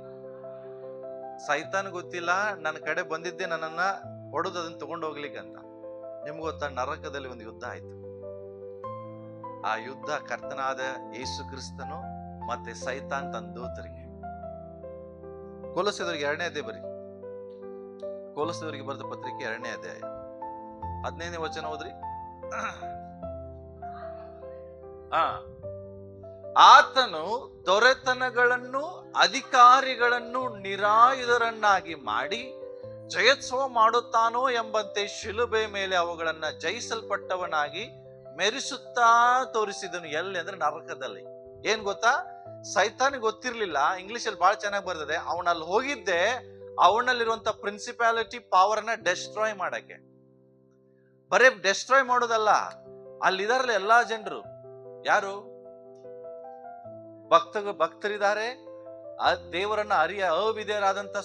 ಸೈತಾನ್ ಗೊತ್ತಿಲ್ಲ ನನ್ನ ಕಡೆ ಬಂದಿದ್ದೆ ನನ್ನನ್ನ ಹೊಡೆದು ಅದನ್ನ ತಗೊಂಡು ಹೋಗ್ಲಿಕ್ಕಂತ. ನಿಮ್ಗೆ ಗೊತ್ತಾ, ನರಕದಲ್ಲಿ ಒಂದು ಯುದ್ಧ ಆಯ್ತು. ಆ ಯುದ್ಧ ಕರ್ತನಾದ ಯೇಸು ಕ್ರಿಸ್ತನು ಮತ್ತೆ ಸೈತಾನ್ ತನ್ನ ದೂತರಿಗೆ. ಕೊಲೊಸ್ಸೆದವರಿಗೆ 2ನೇ ಅಧ್ಯಾಯ ಬರಿ. ಕೊಲೊಸ್ಸೆದವರಿಗೆ ಬರೆದ ಪತ್ರಿಕೆ 2ನೇ ಅಧ್ಯಾಯ 15ನೇ ವಚನ ಓದ್ರಿ. ಆತನು ದೊರೆತನಗಳನ್ನು ಅಧಿಕಾರಿಗಳನ್ನು ನಿರಾಯುಧರನ್ನಾಗಿ ಮಾಡಿ ಜಯೋತ್ಸವ ಮಾಡುತ್ತಾನೋ ಎಂಬಂತೆ ಶಿಲುಬೆ ಮೇಲೆ ಅವುಗಳನ್ನ ಜಯಿಸಲ್ಪಟ್ಟವನಾಗಿ ಮೆರೆಸುತ್ತಾ ತೋರಿಸಿದನು. ಎಲ್ಲಿ ಅಂದ್ರೆ ನರಕದಲ್ಲಿ. ಏನ್ ಗೊತ್ತಾ, ಸೈತಾನಿಗೆ ಗೊತ್ತಿರ್ಲಿಲ್ಲ. ಇಂಗ್ಲಿಷ್ ಅಲ್ಲಿ ಬಹಳ ಚೆನ್ನಾಗಿ ಬರ್ತದೆ, ಅವನಲ್ಲಿ ಹೋಗಿದ್ದೆ ಅವನಲ್ಲಿರುವಂತ ಪ್ರಿನ್ಸಿಪಾಲಿಟಿ ಪವರ್ ಅನ್ನ ಡೆಸ್ಟ್ರಾಯ್ ಮಾಡಕ್ಕೆ. ಬರೇ ಡೆಸ್ಟ್ರಾಯ್ ಮಾಡೋದಲ್ಲ, ಅಲ್ಲಿದಾರಲ್ಲ ಎಲ್ಲಾ ಜನರು. ಯಾರು? ಭಕ್ತರಿದ್ದಾರೆ, ಆ ದೇವರನ್ನ ಅವಿಧೇಯರಾದಂತ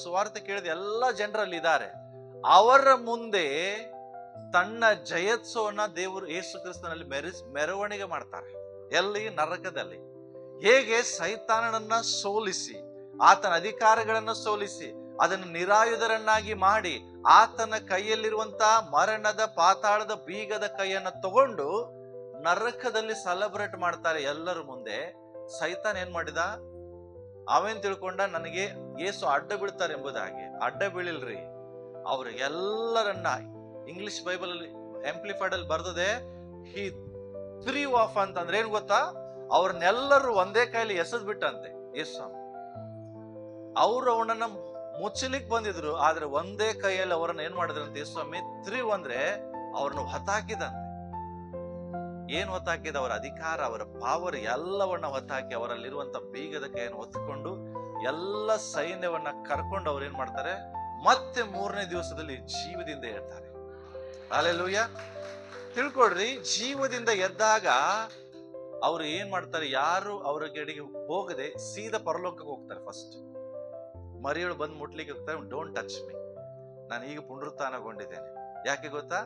ಸುವಾರ್ತೆ ಕೇಳಿದ ಎಲ್ಲಾ ಜನರಲ್ಲಿ ಇದ್ದಾರೆ. ಅವರ ಮುಂದೆ ತನ್ನ ಜಯೋತ್ಸವನ್ನ ದೇವರು ಯೇಸು ಕ್ರಿಸ್ತನಲ್ಲಿ ಮೆರವಣಿಗೆ ಮಾಡ್ತಾರೆ. ಎಲ್ಲಿ? ನರಕದಲ್ಲಿ. ಹೇಗೆ ಸೈತಾನನನ್ನ ಸೋಲಿಸಿ, ಆತನ ಅಧಿಕಾರಗಳನ್ನ ಸೋಲಿಸಿ, ಅದನ್ನು ನಿರಾಯುಧರನ್ನಾಗಿ ಮಾಡಿ, ಆತನ ಕೈಯಲ್ಲಿರುವಂತ ಮರಣದ ಪಾತಾಳದ ಬೀಗದ ಕೈಯನ್ನ ತಗೊಂಡು ನರಕದಲ್ಲಿ ಸೆಲೆಬ್ರೇಟ್ ಮಾಡ್ತಾರೆ ಎಲ್ಲರ ಮುಂದೆ. ಸೈತಾನ್ ಏನ್ ಮಾಡಿದ? ಅವೇನ್ ತಿಳ್ಕೊಂಡ, ನನಗೆ ಯೇಸು ಅಡ್ಡ ಬೀಳ್ತಾರೆ ಎಂಬುದಾಗಿ. ಅಡ್ಡ ಬೀಳಿಲ್ರಿ, ಅವ್ರು ಎಲ್ಲರನ್ನ, ಇಂಗ್ಲಿಷ್ ಬೈಬಲ್ ಅಲ್ಲಿ ಆಂಪ್ಲಿಫೈಡ್ ಅಲ್ಲಿ ಬರ್ದದೆ, ಹಿ ಥ್ರೀವ್ ಆಫ್ ಅಂತಂದ್ರೆ ಏನ್ ಗೊತ್ತಾ, ಅವ್ರನ್ನೆಲ್ಲರೂ ಒಂದೇ ಕೈಲಿ ಎಸೆದ್ ಬಿಟ್ಟಂತೆ ಯೇಸು. ಅವ್ರು ಅವನನ್ನ ಮುಚ್ಚಲಿಕ್ ಬಂದಿದ್ರು, ಆದ್ರೆ ಒಂದೇ ಕೈಯಲ್ಲಿ ಅವರನ್ನ ಏನ್ ಮಾಡಿದ್ರಂತೆ ಯೇಸುಸ್ವಾಮಿ. ಥ್ರೀವ್ ಅಂದ್ರೆ ಅವ್ರನ್ನ ಹೊತ್ತಾಕಿದಂತೆ. ಏನ್ ಹೊತ್ತಾಕಿದ? ಅವರ ಅಧಿಕಾರ, ಅವರ ಪಾವರ್ ಎಲ್ಲವನ್ನ ಹೊತ್ತಾಕಿ ಅವರಲ್ಲಿರುವಂತ ಬೀಗದ ಕೈಯನ್ನು ಹೊತ್ತುಕೊಂಡು ಎಲ್ಲ ಸೈನ್ಯವನ್ನ ಕರ್ಕೊಂಡು ಅವ್ರು ಏನ್ ಮಾಡ್ತಾರೆ, ಮತ್ತೆ 3ನೇ ದಿವಸದಲ್ಲಿ ಜೀವದಿಂದ ಎದ್ತಾರೆ. ಹಲ್ಲೆಲೂಯಾ. ತಿಳ್ಕೊಡ್ರಿ, ಜೀವದಿಂದ ಎದ್ದಾಗ ಅವ್ರು ಏನ್ ಮಾಡ್ತಾರೆ, ಯಾರು ಅವ್ರ ಕಡೆಗೆ ಹೋಗದೆ ಸೀದಾ ಪರಲೋಕಕ್ಕೆ ಹೋಗ್ತಾರೆ. ಫಸ್ಟ್ ಮರಿಯಳು ಬಂದು ಮುಟ್ಲಿಕ್ಕೆ ಹೋಗ್ತಾರೆ, ಡೋಂಟ್ ಟಚ್ ಮೀ, ನಾನು ಈಗ ಪುನರುತ್ಥಾನಗೊಂಡಿದ್ದೇನೆ. ಯಾಕೆ ಗೊತ್ತಾ?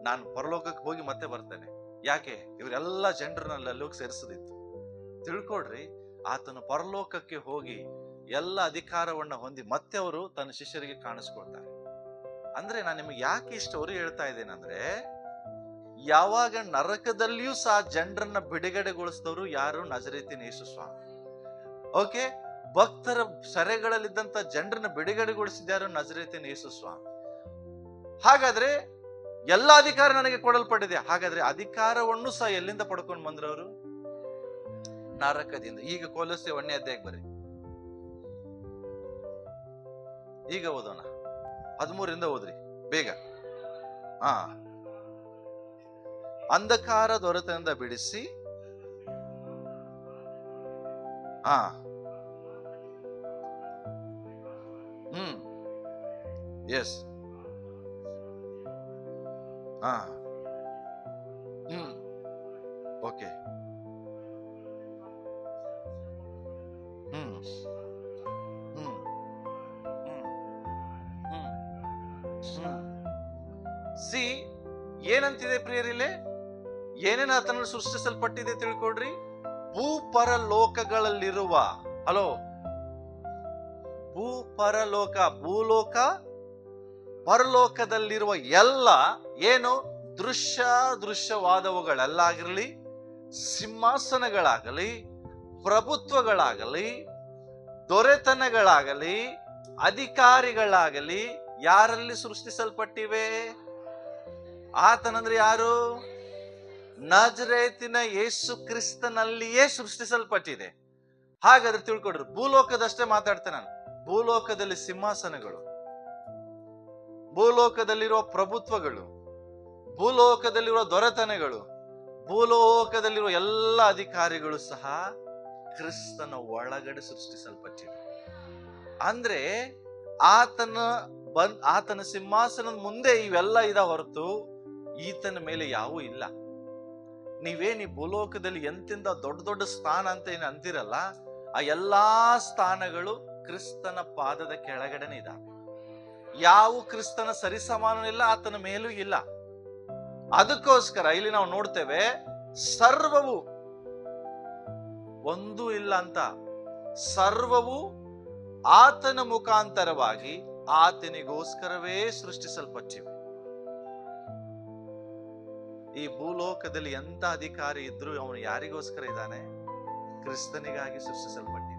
ನಾನು ಪರಲೋಕಕ್ಕೆ ಹೋಗಿ ಮತ್ತೆ ಬರ್ತೇನೆ. ಯಾಕೆ? ಇವರೆಲ್ಲ ಜನರನ್ನೆಲ್ಲ ಅಲ್ಲೋಗಿ ಸೇರಿಸದಿತ್ತು. ತಿಳ್ಕೊಡ್ರಿ, ಆತನು ಪರಲೋಕಕ್ಕೆ ಹೋಗಿ ಎಲ್ಲ ಅಧಿಕಾರವನ್ನ ಹೊಂದಿ ಮತ್ತೆ ಅವರು ತನ್ನ ಶಿಷ್ಯರಿಗೆ ಕಾಣಿಸ್ಕೊಳ್ತಾರೆ. ಅಂದ್ರೆ ನಾನು ನಿಮಗೆ ಯಾಕೆ ಇಷ್ಟವರು ಹೇಳ್ತಾ ಇದ್ದೇನೆಂದ್ರೆ, ಯಾವಾಗ ನರಕದಲ್ಲಿಯೂ ಸಹ ಜನರನ್ನ ಬಿಡುಗಡೆಗೊಳಿಸಿದವರು ಯಾರು? ನಜರೇತಿನ ಯೇಸು ಸ್ವಾಮಿ. ಓಕೆ, ಭಕ್ತರ ಸೆರೆಗಳಲ್ಲಿದ್ದಂತ ಜನರನ್ನ ಬಿಡುಗಡೆಗೊಳಿಸಿದ್ಯಾರು? ನಜರೇತಿನ ಯೇಸು ಸ್ವಾಮಿ. ಹಾಗಾದ್ರೆ ಎಲ್ಲ ಅಧಿಕಾರ ನನಗೆ ಕೊಡಲ್ಪಟ್ಟಿದೆ. ಹಾಗಾದ್ರೆ ಅಧಿಕಾರವನ್ನು ಸಹ ಎಲ್ಲಿಂದ ಪಡ್ಕೊಂಡು ಬಂದ್ರವರು? ನರಕದಿಂದ. ಈಗ ಕೊಲೊಸ್ಸೆ 1ನೇ ಅಧ್ಯಾಯಕ್ಕೆ ಬರ್ರಿ. ಈಗ ಓದೋಣ, 13ರಿಂದ ಓದ್ರಿ ಬೇಗ. ಅಂಧಕಾರ ದೊರೆತನದಿಂದ ಬಿಡಿಸಿ, ಎಸ್, ಓಕೆ, ಸಿ ಏನಂತಿದೆ ಪ್ರಿಯರಿಲ್ಲೇ? ಏನೇನು ಆತನಲ್ಲಿ ಸೃಷ್ಟಿಸಲ್ಪಟ್ಟಿದೆ ತಿಳ್ಕೊಡ್ರಿ. ಭೂಪರಲೋಕಗಳಲ್ಲಿರುವ, ಹಲೋ, ಭೂಪರಲೋಕ, ಭೂಲೋಕ, ಪರಲೋಕದಲ್ಲಿರುವ ಎಲ್ಲ ಏನು ದೃಶ್ಯವಾದವುಗಳೆಲ್ಲಾಗಿರ್ಲಿ, ಸಿಂಹಾಸನಗಳಾಗಲಿ, ಪ್ರಭುತ್ವಗಳಾಗಲಿ, ದೊರೆತನಗಳಾಗಲಿ, ಅಧಿಕಾರಿಗಳಾಗಲಿ ಯಾರಲ್ಲಿ ಸೃಷ್ಟಿಸಲ್ಪಟ್ಟಿವೆ? ಆತನಂದ್ರೆ ಯಾರು? ನಜರೇತಿನ ಯೇಸು ಕ್ರಿಸ್ತನಲ್ಲಿಯೇ ಸೃಷ್ಟಿಸಲ್ಪಟ್ಟಿದೆ. ಹಾಗಾದ್ರೆ ತಿಳ್ಕೊಡ್ರಿ, ಭೂಲೋಕದಷ್ಟೇ ಮಾತಾಡ್ತೇನೆ ನಾನು. ಭೂಲೋಕದಲ್ಲಿ ಸಿಂಹಾಸನಗಳು, ಭೂಲೋಕದಲ್ಲಿರುವ ಪ್ರಭುತ್ವಗಳು, ಭೂಲೋಕದಲ್ಲಿರುವ ದೊರೆತನಗಳು, ಭೂಲೋಕದಲ್ಲಿರುವ ಎಲ್ಲ ಅಧಿಕಾರಿಗಳು ಸಹ ಕ್ರಿಸ್ತನ ಒಳಗಡೆ ಸೃಷ್ಟಿಸಲ್ಪಟ್ಟಿದೆ. ಅಂದ್ರೆ ಆತನ ಸಿಂಹಾಸನದ ಮುಂದೆ ಇವೆಲ್ಲ ಇದ ಹೊರತು ಈತನ ಮೇಲೆ ಯಾವೂ ಇಲ್ಲ. ನೀವೇನ್ ಈ ಭೂಲೋಕದಲ್ಲಿ ಎಂತೆಂತ ದೊಡ್ಡ ದೊಡ್ಡ ಸ್ಥಾನ ಅಂತ ಏನ್ ಅಂತಿರಲ್ಲ, ಆ ಎಲ್ಲಾ ಸ್ಥಾನಗಳು ಕ್ರಿಸ್ತನ ಪಾದದ ಕೆಳಗಡೆನೆ ಇದಾವೆ. ಯಾವ ಕ್ರಿಸ್ತನ ಸರಿಸಮಾನನಿಲ್ಲ, ಆತನ ಮೇಲೂ ಇಲ್ಲ. ಅದಕ್ಕೋಸ್ಕರ ಇಲ್ಲಿ ನಾವು ನೋಡ್ತೇವೆ, ಸರ್ವವು ಒಂದೂ ಇಲ್ಲ ಅಂತ. ಸರ್ವವು ಆತನ ಮುಖಾಂತರವಾಗಿ ಆತನಿಗೋಸ್ಕರವೇ ಸೃಷ್ಟಿಸಲ್ಪಟ್ಟಿವೆ. ಈ ಭೂಲೋಕದಲ್ಲಿ ಎಂತ ಅಧಿಕಾರಿ ಇದ್ರೂ ಅವನು ಯಾರಿಗೋಸ್ಕರ ಇದ್ದಾನೆ? ಕ್ರಿಸ್ತನಿಗಾಗಿ ಸೃಷ್ಟಿಸಲ್ಪಟ್ಟಿದೆ.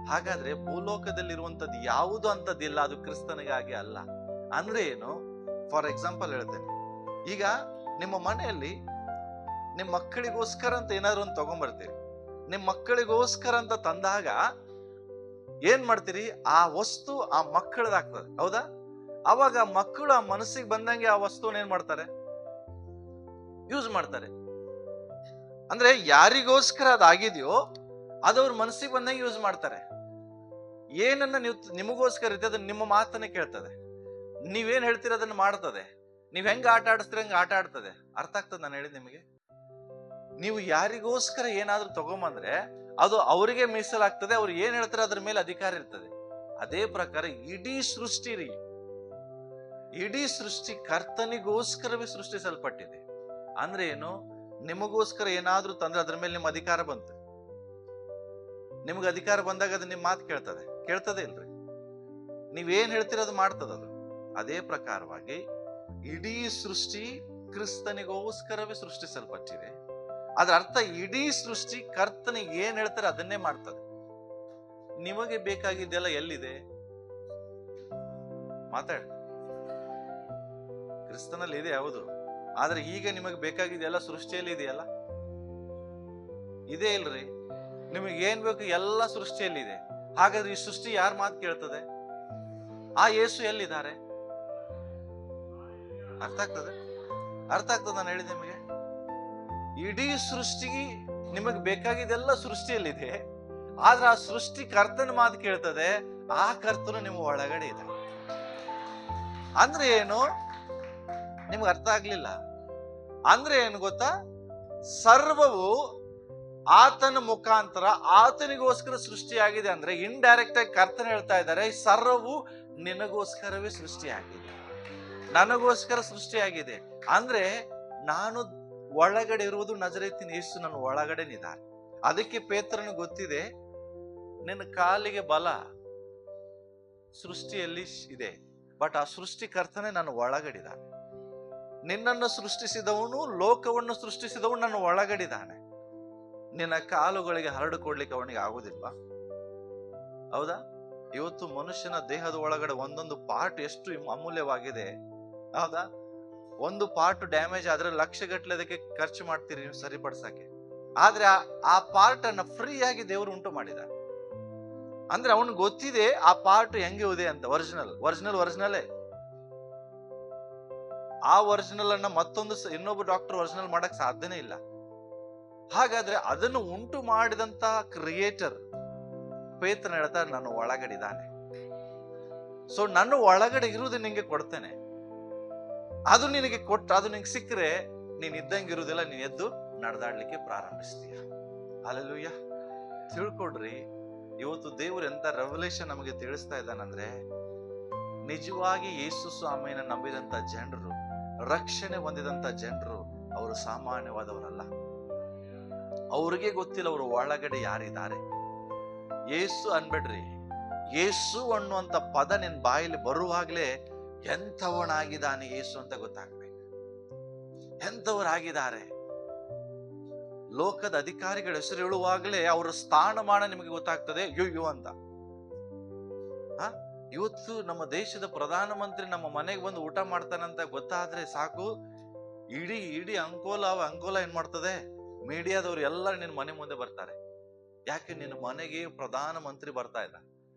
ಹಾಗಾದ್ರೆ ಭೂಲೋಕದಲ್ಲಿರುವಂತದ್ದು ಯಾವುದು ಅಂತದ್ದಿಲ್ಲ, ಅದು ಕ್ರಿಸ್ತನಿಗಾಗಿ ಅಲ್ಲ. ಅಂದ್ರೆ ಏನು? ಫಾರ್ ಎಕ್ಸಾಂಪಲ್ ಹೇಳ್ತೇನೆ. ಈಗ ನಿಮ್ಮ ಮನೆಯಲ್ಲಿ ನಿಮ್ಮ ಮಕ್ಕಳಿಗೋಸ್ಕರ ಅಂತ ಏನಾದ್ರು ಒಂದು ತಗೊಂಡ್ಬರ್ತೀರಿ. ನಿಮ್ಮ ಮಕ್ಕಳಿಗೋಸ್ಕರ ಅಂತ ತಂದಾಗ ಏನ್ ಮಾಡ್ತೀರಿ? ಆ ವಸ್ತು ಆ ಮಕ್ಕಳದಾಗ್ತದೆ, ಹೌದಾ? ಅವಾಗ ಮಕ್ಕಳು ಆ ಮನಸ್ಸಿಗೆ ಬಂದಂಗೆ ಆ ವಸ್ತುನ ಏನ್ ಮಾಡ್ತಾರೆ? ಯೂಸ್ ಮಾಡ್ತಾರೆ. ಅಂದ್ರೆ ಯಾರಿಗೋಸ್ಕರ ಅದಾಗಿದೆಯೋ ಅದವ್ರ ಮನಸ್ಸಿಗೆ ಬಂದಂಗೆ ಯೂಸ್ ಮಾಡ್ತಾರೆ. ಏನನ್ನ ನೀವು ನಿಮಗೋಸ್ಕರ ಇರ್ತದೆ ಅದನ್ನ ನಿಮ್ಮ ಮಾತನ್ನ ಕೇಳ್ತದೆ. ನೀವೇನ್ ಹೇಳ್ತೀರ ಅದನ್ನ ಮಾಡ್ತದೆ. ನೀವ್ ಹೆಂಗ ಆಟ ಆಡಿಸ್ತೀರ ಹಂಗ ಆಟ ಆಡ್ತದೆ. ಅರ್ಥ ಆಗ್ತದೆ ನಾನು ಹೇಳಿದ್ ನಿಮಗೆ? ನೀವು ಯಾರಿಗೋಸ್ಕರ ಏನಾದ್ರೂ ತಗೊಂಬಂದ್ರೆ ಅದು ಅವರಿಗೆ ಮೀಸಲಾಗ್ತದೆ. ಅವ್ರು ಏನ್ ಹೇಳ್ತಾರೆ ಅದ್ರ ಮೇಲೆ ಅಧಿಕಾರ ಇರ್ತದೆ. ಅದೇ ಪ್ರಕಾರ ಇಡೀ ಸೃಷ್ಟಿ ಇಡೀ ಸೃಷ್ಟಿ ಕರ್ತನಿಗೋಸ್ಕರವೇ ಸೃಷ್ಟಿಸಲ್ಪಟ್ಟಿದೆ. ಅಂದ್ರೆ ಏನು? ನಿಮಗೋಸ್ಕರ ಏನಾದ್ರೂ ತಂದ್ರೆ ಅದ್ರ ಮೇಲೆ ನಿಮ್ಮ ಅಧಿಕಾರ ಬಂತು. ನಿಮ್ಗೆ ಅಧಿಕಾರ ಬಂದಾಗ ಅದು ನಿಮ್ಮ ಮಾತು ಕೇಳ್ತದೆ ಇಲ್ರಿ? ನೀವೇನ್ ಹೇಳ್ತೀರ ಅದು ಮಾಡ್ತದದು. ಅದೇ ಪ್ರಕಾರವಾಗಿ ಇಡೀ ಸೃಷ್ಟಿ ಕ್ರಿಸ್ತನಿಗೋಸ್ಕರವೇ ಸೃಷ್ಟಿಸಲ್ಪಟ್ಟಿದೆ. ಅದರ ಅರ್ಥ ಇಡೀ ಸೃಷ್ಟಿ ಕರ್ತನಿಗೆ ಏನ್ ಹೇಳ್ತಾರೆ ಅದನ್ನೇ ಮಾಡ್ತದೆ. ನಿಮಗೆ ಬೇಕಾಗಿದ್ದೆಲ್ಲ ಎಲ್ಲಿದೆ? ಮಾತಾಡಿ. ಕ್ರಿಸ್ತನಲ್ಲಿ ಇದೆ, ಹೌದು. ಆದ್ರೆ ಈಗ ನಿಮಗೆ ಬೇಕಾಗಿದೆಲ್ಲ ಸೃಷ್ಟಿಯಲ್ಲಿ ಇದೆಯಲ್ಲ? ಇದೇ ಇಲ್ರಿ. ನಿಮಗೆ ಏನ್ ಬೇಕು ಎಲ್ಲ ಸೃಷ್ಟಿಯಲ್ಲಿ ಇದೆ. ಹಾಗಾದ್ರೆ ಈ ಸೃಷ್ಟಿ ಯಾರ ಮಾತು ಕೇಳ್ತದೆ? ಆ ಯೇಸು ಎಲ್ಲಿದ್ದಾರೆ? ಅರ್ಥ ಆಗ್ತದೆ ನಾನು ಹೇಳಿದೆ ನಿಮಗೆ. ಇಡೀ ಸೃಷ್ಟಿಗೆ ನಿಮಗೆ ಬೇಕಾಗಿದೆಲ್ಲ ಸೃಷ್ಟಿಯಲ್ಲಿದೆ. ಆದ್ರೆ ಆ ಸೃಷ್ಟಿ ಕರ್ತನ ಮಾತು ಕೇಳ್ತದೆ. ಆ ಕರ್ತನು ನಿಮ್ಮ ಒಳಗಡೆ ಇದೆ. ಅಂದ್ರೆ ಏನು? ನಿಮ್ಗೆ ಅರ್ಥ ಆಗ್ಲಿಲ್ಲ ಅಂದ್ರೆ ಏನು ಗೊತ್ತಾ? ಸರ್ವವು ಆತನ ಮುಖಾಂತರ ಆತನಿಗೋಸ್ಕರ ಸೃಷ್ಟಿಯಾಗಿದೆ. ಅಂದ್ರೆ ಇಂಡೈರೆಕ್ಟ್ ಆಗಿ ಕರ್ತನ ಹೇಳ್ತಾ ಇದ್ದಾರೆ, ಸರ್ವವು ನಿನಗೋಸ್ಕರವೇ ಸೃಷ್ಟಿಯಾಗಿದೆ, ನನಗೋಸ್ಕರ ಸೃಷ್ಟಿಯಾಗಿದೆ. ಅಂದ್ರೆ ನಾನು ಒಳಗಡೆ ಇರುವುದು ನಜರೇತಿನ ಯೇಸು ನನ್ನ ಒಳಗಡೆ ನಿಧಾನ. ಅದಕ್ಕೆ ಪೇತ್ರನು ಗೊತ್ತಿದೆ, ನಿನ್ನ ಕಾಲಿಗೆ ಬಲ ಸೃಷ್ಟಿಯಲ್ಲಿ ಇದೆ, ಬಟ್ ಆ ಸೃಷ್ಟಿಕರ್ತನೇ ನನ್ನ ಒಳಗಡಿದ್ದಾನೆ. ನಿನ್ನನ್ನು ಸೃಷ್ಟಿಸಿದವನು, ಲೋಕವನ್ನು ಸೃಷ್ಟಿಸಿದವನು ನನ್ನ ಒಳಗಡಿದ್ದಾನೆ. ನಿನ್ನ ಕಾಲುಗಳಿಗೆ ಹರಡಿಕೊಡ್ಲಿಕ್ಕೆ ಅವನಿಗೆ ಆಗುದಿಲ್ವಾ? ಹೌದಾ? ಇವತ್ತು ಮನುಷ್ಯನ ದೇಹದ ಒಳಗಡೆ ಒಂದೊಂದು ಪಾರ್ಟ್ ಎಷ್ಟು ಅಮೂಲ್ಯವಾಗಿದೆ, ಹೌದಾ? ಒಂದು ಪಾರ್ಟ್ ಡ್ಯಾಮೇಜ್ ಆದ್ರೆ ಲಕ್ಷಗಟ್ಟಲೆ ಅದಕ್ಕೆ ಖರ್ಚು ಮಾಡ್ತೀರಿ ನೀವು ಸರಿಪಡಿಸಕ್ಕೆ. ಆದ್ರೆ ಆ ಪಾರ್ಟ್ ಅನ್ನ ಫ್ರೀ ಆಗಿ ದೇವರು ಉಂಟು ಮಾಡಿದ. ಅಂದ್ರೆ ಅವನು ಗೊತ್ತಿದೆ ಆ ಪಾರ್ಟ್ ಹೆಂಗೆ ಇದೆ ಅಂತ. ಒರಿಜಿನಲ್ ಆ ಒರಿಜಿನಲ್ ಅನ್ನ ಇನ್ನೊಬ್ಬ ಡಾಕ್ಟರ್ ಒರಿಜಿನಲ್ ಮಾಡಕ್ ಸಾಧ್ಯನೇ ಇಲ್ಲ. ಹಾಗಾದ್ರೆ ಅದನ್ನು ಉಂಟು ಮಾಡಿದಂತ ಕ್ರಿಯೇಟರ್ ಪೇತ್ರನ ಹೇಳ್ತಾರೆ, ನನ್ನ ಒಳಗಡಿದ್ದಾನೆ. ಸೊ ನನ್ನ ಒಳಗಡೆ ಇರುವುದು ನಿಂಗೆ ಕೊಡ್ತೇನೆ. ಅದು ನಿನಗೆ ಅದು ನಿನಗೆ ಸಿಕ್ಕರೆ ನೀನ್ ಇದ್ದಂಗಿರುವುದಿಲ್ಲ, ನೀನ್ ಎದ್ದು ನಡೆದಾಡ್ಲಿಕ್ಕೆ ಪ್ರಾರಂಭಿಸ್ತೀಯ. ಹಲ್ಲೆಲೂಯಾ. ತಿಳ್ಕೊಡ್ರಿ, ಇವತ್ತು ದೇವರು ಎಂತ ರೆವಲ್ಯೂಷನ್ ನಮಗೆ ತಿಳಿಸ್ತಾ ಇದ್ದಾನಂದ್ರೆ, ನಿಜವಾಗಿ ಯೇಸು ಸ್ವಾಮಿಯನ್ನ ನಂಬಿದಂತ ಜನರು, ರಕ್ಷಣೆ ಹೊಂದಿದಂತ ಜನರು, ಅವರು ಸಾಮಾನ್ಯವಾದವರಲ್ಲ. ಅವ್ರಿಗೆ ಗೊತ್ತಿಲ್ಲ ಅವರು ಒಳಗಡೆ ಯಾರಿದ್ದಾರೆ. ಯೇಸು ಅನ್ಬೇಡ್ರಿ, ಯೇಸು ಅನ್ನುವಂತ ಪದ ನಿನ್ ಬಾಯಲ್ಲಿ ಬರುವಾಗ್ಲೇ ಎಂಥವನಾಗಿದ್ದಾನೆ ಯೇಸು ಅಂತ ಗೊತ್ತಾಗ್ಬೇಕು. ಎಂಥವರಾಗಿದ್ದಾರೆ. ಲೋಕದ ಅಧಿಕಾರಿಗಳ ಹೆಸರು ಹೇಳುವಾಗಲೇ ಅವರ ಸ್ಥಾನಮಾನ ನಿಮಗೆ ಗೊತ್ತಾಗ್ತದೆ. ಅಯ್ಯೋ ಅಂತ. ಇವತ್ತು ನಮ್ಮ ದೇಶದ ಪ್ರಧಾನಮಂತ್ರಿ ನಮ್ಮ ಮನೆಗೆ ಬಂದು ಊಟ ಮಾಡ್ತಾನಂತ ಗೊತ್ತಾದ್ರೆ ಸಾಕು, ಇಡೀ ಅಂಕೋಲ ಏನ್ ಮಾಡ್ತದೆ, ಮೀಡಿಯಾದವ್ರು ಎಲ್ಲರೂ ನಿನ್ನ ಮನೆ ಮುಂದೆ ಬರ್ತಾರೆ. ಯಾಕೆ? ನಿನ್ನ ಮನೆಗೆ ಪ್ರಧಾನಮಂತ್ರಿ ಬರ್ತಾ ಇದ್ದ.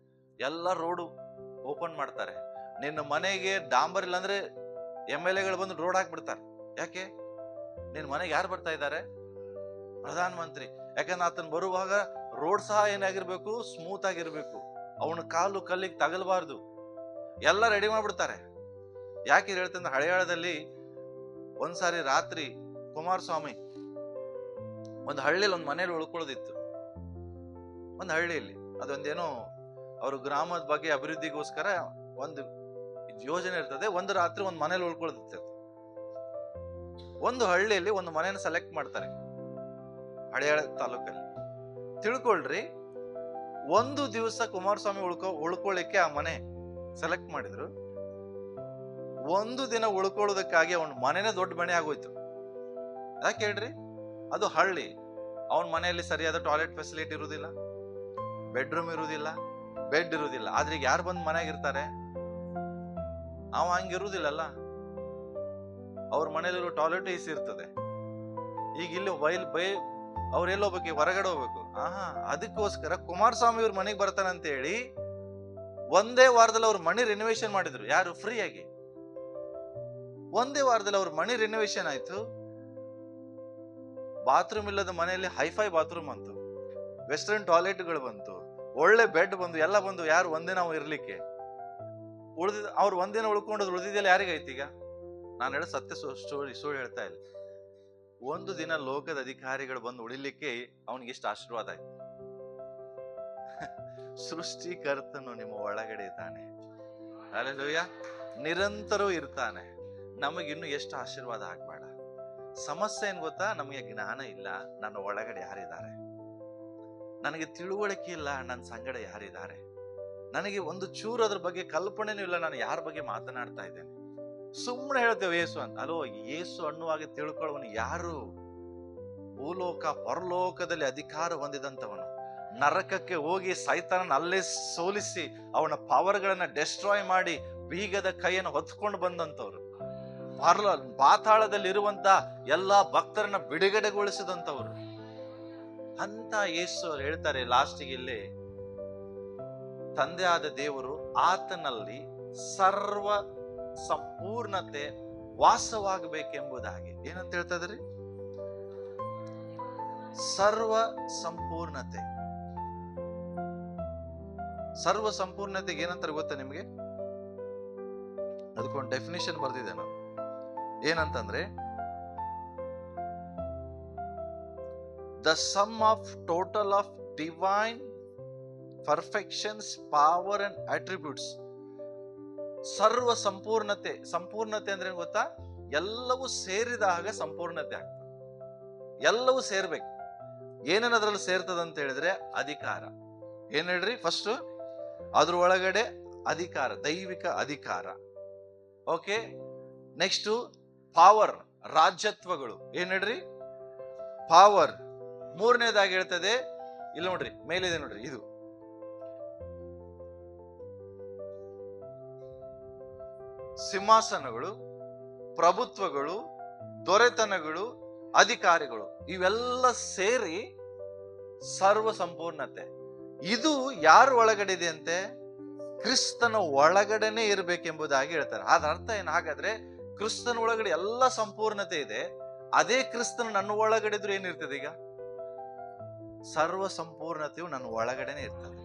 ಎಲ್ಲ ರೋಡ್ ಓಪನ್ ಮಾಡ್ತಾರೆ. ನಿನ್ನ ಮನೆಗೆ ಡಾಂಬರ್ ಇಲ್ಲ ಅಂದ್ರೆ MLA ಬಂದು ರೋಡ್ ಹಾಕ್ಬಿಡ್ತಾರೆ. ಯಾಕೆ? ನಿನ್ನ ಮನೆಗೆ ಯಾರು ಬರ್ತಾ ಇದ್ದಾರೆ? ಪ್ರಧಾನಮಂತ್ರಿ. ಯಾಕಂದ್ರೆ ಆತನ ಬರುವಾಗ ರೋಡ್ ಸಹ ಏನಾಗಿರ್ಬೇಕು, ಸ್ಮೂತ್ ಆಗಿರ್ಬೇಕು. ಅವನ ಕಾಲು ಕಲ್ಲಿಗೆ ತಗಲ್ಬಾರ್ದು. ಎಲ್ಲ ರೆಡಿ ಮಾಡ್ಬಿಡ್ತಾರೆ. ಯಾಕೆ ಹೇಳ್ತಂದ್ರೆ, ಹಳೆಯಾಳದಲ್ಲಿ ಒಂದ್ಸಾರಿ ರಾತ್ರಿ ಕುಮಾರಸ್ವಾಮಿ ಒಂದು ಹಳ್ಳಿಯಲ್ಲಿ ಒಂದು ಮನೇಲಿ ಉಳ್ಕೊಳ್ಳೋದಿತ್ತು. ಒಂದು ಹಳ್ಳಿಯಲ್ಲಿ ಅದೊಂದೇನೋ ಅವ್ರ ಗ್ರಾಮದ ಬಗ್ಗೆ ಅಭಿವೃದ್ಧಿಗೋಸ್ಕರ ಒಂದು ಯೋಜನೆ ಇರ್ತದೆ. ಒಂದು ರಾತ್ರಿ ಒಂದು ಮನೇಲಿ ಉಳ್ಕೊಳ್ಳೋದಿತ್ತು. ಒಂದು ಹಳ್ಳಿಯಲ್ಲಿ ಒಂದು ಮನೆಯನ್ನು ಸೆಲೆಕ್ಟ್ ಮಾಡ್ತಾರೆ ಹಳೆಯಾಳ ತಾಲೂಕಲ್ಲಿ. ತಿಳ್ಕೊಳ್ರಿ, ಒಂದು ದಿವಸ ಕುಮಾರಸ್ವಾಮಿ ಉಳ್ಕೊಳ್ಳಿಕ್ಕೆ ಆ ಮನೆ ಸೆಲೆಕ್ಟ್ ಮಾಡಿದ್ರು. ಒಂದು ದಿನ ಉಳ್ಕೊಳ್ಳೋದಕ್ಕಾಗಿ ಅವನ ಮನೆನೇ ದೊಡ್ಡ ಮನೆ ಆಗೋಯ್ತು. ಯಾಕೆ ಹೇಳ್ರಿ? ಅದು ಹಳ್ಳಿ. ಅವನ ಮನೆಯಲ್ಲಿ ಸರಿಯಾದ ಟಾಯ್ಲೆಟ್ ಫೆಸಿಲಿಟಿ ಇರುವುದಿಲ್ಲ, ಬೆಡ್ರೂಮ್ ಇರುವುದಿಲ್ಲ, ಬೆಡ್ ಇರುವುದಿಲ್ಲ. ಆದ್ರೆ ಈಗ ಯಾರು ಬಂದ್ ಮನೆಯಾಗ ಇರ್ತಾರೆ? ಅವ ಹಂಗಿರುವುದಿಲ್ಲಲ್ಲ. ಅವ್ರ ಮನೇಲಿರೋ ಟಾಯ್ಲೆಟ್ ಈಸಿ ಇರ್ತದೆ. ಈಗ ಇಲ್ಲಿ ಅವ್ರೆಲ್ಲ ಹೋಗ್ಬೇಕು, ಹೊರಗಡೆ ಹೋಗ್ಬೇಕು. ಅದಕ್ಕೋಸ್ಕರ ಕುಮಾರಸ್ವಾಮಿ ಅವ್ರ ಮನೆಗೆ ಬರ್ತಾನಂತ ಹೇಳಿ ಒಂದೇ ವಾರದಲ್ಲಿ ಅವ್ರ ಮನೆ ರಿನೋವೇಷನ್ ಮಾಡಿದ್ರು. ಯಾರು? ಫ್ರೀ ಆಗಿ. ಒಂದೇ ವಾರದಲ್ಲಿ ಅವ್ರ ಮನೆ ರಿನೋವೇಷನ್ ಆಯ್ತು. ಬಾತ್ರೂಮ್ ಇಲ್ಲದ ಮನೆಯಲ್ಲಿ ಹೈಫೈ ಬಾತ್ರೂಮ್ ಬಂತು, ವೆಸ್ಟರ್ನ್ ಟಾಯ್ಲೆಟ್ಗಳು ಬಂತು, ಒಳ್ಳೆ ಬೆಡ್ ಬಂದು, ಎಲ್ಲ ಬಂದು. ಯಾರು? ಒಂದಿನ ನಾವು ಇರ್ಲಿಕ್ಕೆ ಅವ್ರು ಒಂದಿನ ಉಳ್ಕೊಂಡದ್ದು. ಉಳಿದಿದ್ದೆಲ್ಲ ಯಾರಿಗೈತಿ? ಈಗ ನಾನು ಹೇಳ ಸತ್ಯ ಸುಳ್ಳು ಹೇಳ್ತಾ ಇಲ್ಲ. ಒಂದು ದಿನ ಲೋಕದ ಅಧಿಕಾರಿಗಳು ಬಂದು ಉಳಿಲಿಕ್ಕೆ ಅವನಿಗೆ ಎಷ್ಟು ಆಶೀರ್ವಾದ ಆಯ್ತು. ಸೃಷ್ಟಿಕರ್ತನು ನಿಮ್ಮ ಒಳಗಡೆ ಇದ್ದಾನೆ. ಹಲ್ಲೆಲೂಯಾ. ನಿರಂತರವೂ ಇರ್ತಾನೆ. ನಮಗಿನ್ನು ಎಷ್ಟು ಆಶೀರ್ವಾದ ಆಗ್ಬೇಡ. ಸಮಸ್ಯೆ ಏನ್ ಗೊತ್ತಾ? ನಮಗೆ ಜ್ಞಾನ ಇಲ್ಲ, ನನ್ನ ಒಳಗಡೆ ಯಾರಿದ್ದಾರೆ. ನನಗೆ ತಿಳುವಳಿಕೆ ಇಲ್ಲ, ನನ್ನ ಸಂಗಡ ಯಾರಿದ್ದಾರೆ. ನನಗೆ ಒಂದು ಚೂರು ಅದ್ರ ಬಗ್ಗೆ ಕಲ್ಪನೆನೂ ಇಲ್ಲ, ನಾನು ಯಾರ ಬಗ್ಗೆ ಮಾತನಾಡ್ತಾ ಇದ್ದೇನೆ. ಸುಮ್ಮನೆ ಹೇಳ್ತೇವೆ ಯೇಸು ಅಂತ. ಅಲೋ, ಯೇಸು ಅನ್ನುವಾಗ ತಿಳ್ಕೊಳ್ಳುವನು ಯಾರು? ಭೂಲೋಕ ಪರಲೋಕದಲ್ಲಿ ಅಧಿಕಾರ ಹೊಂದಿದಂತವನು, ನರಕಕ್ಕೆ ಹೋಗಿ ಸೈತಾನನ ಅಲ್ಲೇ ಸೋಲಿಸಿ ಅವನ ಪವರ್ಗಳನ್ನ ಡೆಸ್ಟ್ರಾಯ್ ಮಾಡಿ ಬೀಗದ ಕೈಯನ್ನು ಹೊತ್ಕೊಂಡು ಬಂದಂತವ್ರು, ಪಾತಾಳದಲ್ಲಿರುವಂತ ಎಲ್ಲಾ ಭಕ್ತರನ್ನ ಬಿಡುಗಡೆಗೊಳಿಸಿದಂತವ್ರು ಅಂತ ಯೇಸು ಅವ್ರು ಹೇಳ್ತಾರೆ ಲಾಸ್ಟಿಗೆ ಇಲ್ಲಿ, ತಂದೆ ಆದ ದೇವರು ಆತನಲ್ಲಿ ಸರ್ವ ಸಂಪೂರ್ಣತೆ ವಾಸವಾಗಬೇಕೆಂಬುದಾಗಿ. ಏನಂತ ಹೇಳ್ತಾ ಇದ್ರಿ? ಸರ್ವ ಸಂಪೂರ್ಣತೆ. ಸರ್ವ ಸಂಪೂರ್ಣತೆಗೆ ಏನಂತಾರೆ ಗೊತ್ತಾ ನಿಮಗೆ? ಅದಕ್ಕೊಂದು ಡೆಫಿನಿಷನ್ ಬರ್ದಿದೆ ನಾನು. ಏನಂತಂದ್ರೆ, the sum of total of divine perfections, power and attributes. ಸರ್ವ ಸಂಪೂರ್ಣತೆ. ಸಂಪೂರ್ಣತೆ ಅಂದ್ರೆ ಗೊತ್ತಾ? ಎಲ್ಲವೂ ಸೇರಿದಾಗ ಸಂಪೂರ್ಣತೆ ಆಗ್ತದೆ. ಎಲ್ಲವೂ ಸೇರ್ಬೇಕು. ಏನೇನು ಅದ್ರಲ್ಲಿ ಸೇರ್ತದಂತ ಹೇಳಿದ್ರೆ ಅಧಿಕಾರ. ಏನ್ ಹೇಳ್ರಿ? ಫಸ್ಟ್ ಅದ್ರ ಒಳಗಡೆ ಅಧಿಕಾರ, ದೈವಿಕ ಅಧಿಕಾರ. ಓಕೆ, ನೆಕ್ಸ್ಟ್ ಪವರ್, ರಾಜ್ಯತ್ವಗಳು. ಏನ್ ಹೇಳ್ರಿ? ಪವರ್. ಮೂರನೇದಾಗಿ ಹೇಳ್ತದೆ, ಇಲ್ಲಿ ನೋಡ್ರಿ, ಮೇಲಿದೆ ನೋಡ್ರಿ, ಇದು ಸಿಂಹಾಸನಗಳು, ಪ್ರಭುತ್ವಗಳು, ದೊರೆತನಗಳು, ಅಧಿಕಾರಿಗಳು. ಇವೆಲ್ಲ ಸೇರಿ ಸರ್ವ ಸಂಪೂರ್ಣತೆ. ಇದು ಯಾರ ಒಳಗಡೆ ಇದೆ ಅಂತೆ? ಕ್ರಿಸ್ತನ ಒಳಗಡೆನೆ ಇರಬೇಕೆಂಬುದಾಗಿ ಹೇಳ್ತಾರೆ. ಅದ ಅರ್ಥ ಏನ್? ಹಾಗಾದ್ರೆ ಕ್ರಿಸ್ತನ ಒಳಗಡೆ ಎಲ್ಲ ಸಂಪೂರ್ಣತೆ ಇದೆ. ಅದೇ ಕ್ರಿಸ್ತನ ನನ್ನ ಒಳಗಡೆ ಇದ್ರು ಏನಿರ್ತದೆ? ಈಗ ಸರ್ವ ಸಂಪೂರ್ಣತೆಯು ನನ್ನ ಒಳಗಡೆನೆ ಇರ್ತದೆ.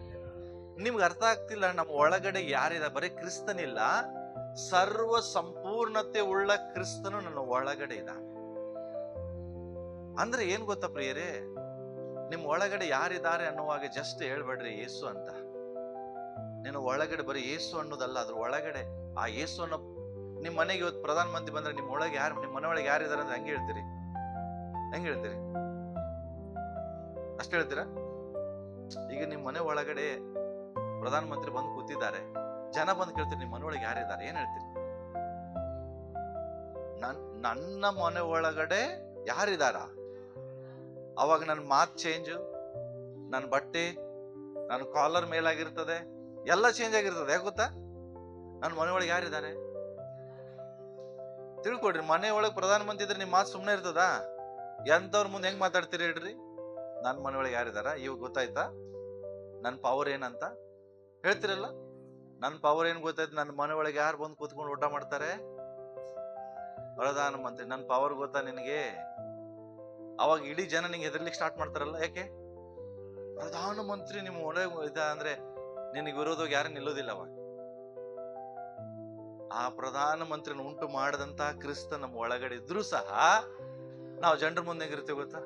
ನಿಮ್ಗೆ ಅರ್ಥ ಆಗ್ತಿಲ್ಲ, ನಮ್ಮ ಒಳಗಡೆ ಯಾರಿದ? ಬರೀ ಕ್ರಿಸ್ತನಿಲ್ಲ, ಸರ್ವ ಸಂಪೂರ್ಣತೆ ಉಳ್ಳ ಕ್ರಿಸ್ತನು ನನ್ನ ಒಳಗಡೆ ಇದ್ದಾನೆ. ಅಂದ್ರೆ ಏನ್ ಗೊತ್ತಾ ಪ್ರಿಯರೇ? ನಿಮ್ ಒಳಗಡೆ ಯಾರಿದ್ದಾರೆ ಅನ್ನುವಾಗ ಜಸ್ಟ್ ಹೇಳ್ಬೇಡ್ರಿ ಯೇಸು ಅಂತ. ನಿನ್ನ ಒಳಗಡೆ ಬರೀ ಯೇಸು ಅನ್ನೋದಲ್ಲ, ಅದ್ರ ಒಳಗಡೆ ಆ ಯೇಸು ಅನ್ನೋ. ನಿಮ್ ಮನೆಗೆ ಇವತ್ತು ಪ್ರಧಾನ ಮಂತ್ರಿ ಬಂದ್ರೆ ನಿಮ್ಮ ಒಳಗೆ ಯಾರು, ನಿಮ್ಮ ಮನೆ ಒಳಗೆ ಯಾರಿದ್ದಾರೆ ಅಂದ್ರೆ ಹೆಂಗ್ ಹೇಳ್ತೀರಿ? ಹೆಂಗ್ ಹೇಳ್ತೀರಿ? ಅಷ್ಟ ಹೇಳ್ತೀರಾ? ಈಗ ನಿಮ್ ಮನೆ ಒಳಗಡೆ ಪ್ರಧಾನ ಮಂತ್ರಿ ಬಂದು ಕೂತಿದ್ದಾರೆ, ಜನ ಬಂದು ಕೇಳ್ತೀರಿ ನಿಮ್ಮ ಮನೆ ಒಳಗೆ ಯಾರಿದ್ದಾರೆ, ಏನ್ ಹೇಳ್ತೀರಿ? ನನ್ನ ಮನೆ ಒಳಗಡೆ ಯಾರಿದಾರ? ಅವಾಗ ನನ್ನ ಮಾತು ಚೇಂಜ್, ನನ್ನ ಬಟ್ಟೆ, ನನ್ನ ಕಾಲರ್ ಮೇಲಾಗಿರ್ತದೆ, ಎಲ್ಲ ಚೇಂಜ್ ಆಗಿರ್ತದೆ. ಯಾಕೆ ಗೊತ್ತಾ? ನನ್ನ ಮನೆ ಒಳಗೆ ಯಾರಿದ್ದಾರೆ ತಿಳ್ಕೊಡ್ರಿ. ಮನೆ ಒಳಗೆ ಪ್ರಧಾನ ಮಂತ್ರಿ ಇದ್ರೆ ನಿಮ್ ಮಾತು ಸುಮ್ಮನೆ ಇರ್ತದ? ಎಂತವ್ರ ಮುಂದೆ ಹೆಂಗ್ ಮಾತಾಡ್ತೀರಿ ಹೇಳ್ರಿ? ನನ್ನ ಮನೆ ಒಳಗೆ ಯಾರಿದಾರ, ಇವಾಗ ಗೊತ್ತಾಯ್ತಾ ನನ್ನ ಪವರ್ ಏನಂತ ಹೇಳ್ತಿರಲ್ಲ? ನನ್ನ ಪವರ್ ಏನ್ ಗೊತ್ತಾಯ್ತು? ನನ್ನ ಮನೆ ಒಳಗೆ ಯಾರು ಬಂದು ಕೂತ್ಕೊಂಡು ಊಟ ಮಾಡ್ತಾರೆ? ಪ್ರಧಾನ ಮಂತ್ರಿ. ನನ್ನ ಪವರ್ ಗೊತ್ತಾ ನಿನಗೆ? ಅವಾಗ ಇಡೀ ಜನ ನಿಂಗೆ ಹೆದರ್ಲಿಕ್ಕೆ ಸ್ಟಾರ್ಟ್ ಮಾಡ್ತಾರಲ್ಲ. ಯಾಕೆ? ಪ್ರಧಾನ ಮಂತ್ರಿ ನಿಮ್ಮ ಒಳಗೆ ಇದ ಅಂದ್ರೆ ನಿನಗೆ ವಿರೋಧವಾಗಿ ಯಾರು ನಿಲ್ಲೋದಿಲ್ಲ. ಅವಾಗ ಆ ಪ್ರಧಾನ ಮಂತ್ರಿನ ಉಂಟು ಮಾಡದಂತ ಕ್ರಿಸ್ತ ನಮ್ಮ ಒಳಗಡೆ ಇದ್ರು ಸಹ ನಾವು ಜನರ ಮುಂದೆ ಹೆಂಗಿರ್ತೀವಿ ಗೊತ್ತಾ?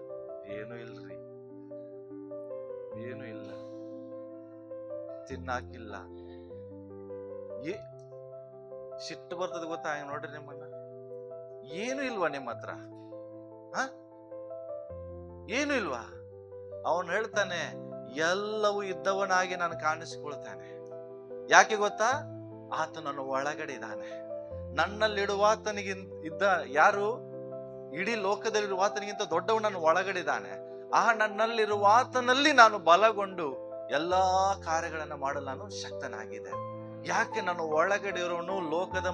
ಏನು ಇಲ್ರಿ, ಏನು ಇಲ್ಲ, ತಿನ್ನಾಕಿಲ್ಲ, ಸಿಟ್ಟು ಬರ್ತದೆ ಗೊತ್ತಾ? ಹಂಗ ನೋಡ್ರಿ ನಿಮ್ಮನ್ನ, ಏನು ಇಲ್ವಾ ನಿಮ್ಮ ಹತ್ರ? ಏನು ಇಲ್ವಾ? ಅವನು ಹೇಳ್ತಾನೆ, ಎಲ್ಲವೂ ಇದ್ದವನಾಗಿ ನಾನು ಕಾಣಿಸಿಕೊಳ್ತಾನೆ. ಯಾಕೆ ಗೊತ್ತಾ? ಆತ ನನ್ನ ಒಳಗಡೆ ಇದ್ದಾನೆ. ನನ್ನಲ್ಲಿಡುವಾತನಿಗೆ ಇದ್ದ ಯಾರು? ಇಡೀ ಲೋಕದಲ್ಲಿರುವಾತನಿಗಿಂತ ದೊಡ್ಡವನು ನನ್ನ ಒಳಗಡೆ ಇದ್ದಾನೆ. ಆ ನನ್ನಲ್ಲಿರುವಾತನಲ್ಲಿ ನಾನು ಬಲಗೊಂಡು ಎಲ್ಲಾ ಕಾರ್ಯಗಳನ್ನ ಮಾಡಲು ನಾನು ಶಕ್ತನಾಗಿದೆ. ಯಾಕೆ? ನನ್ನ ಒಳಗಡೆ ಇರೋನು ಲೋಕದ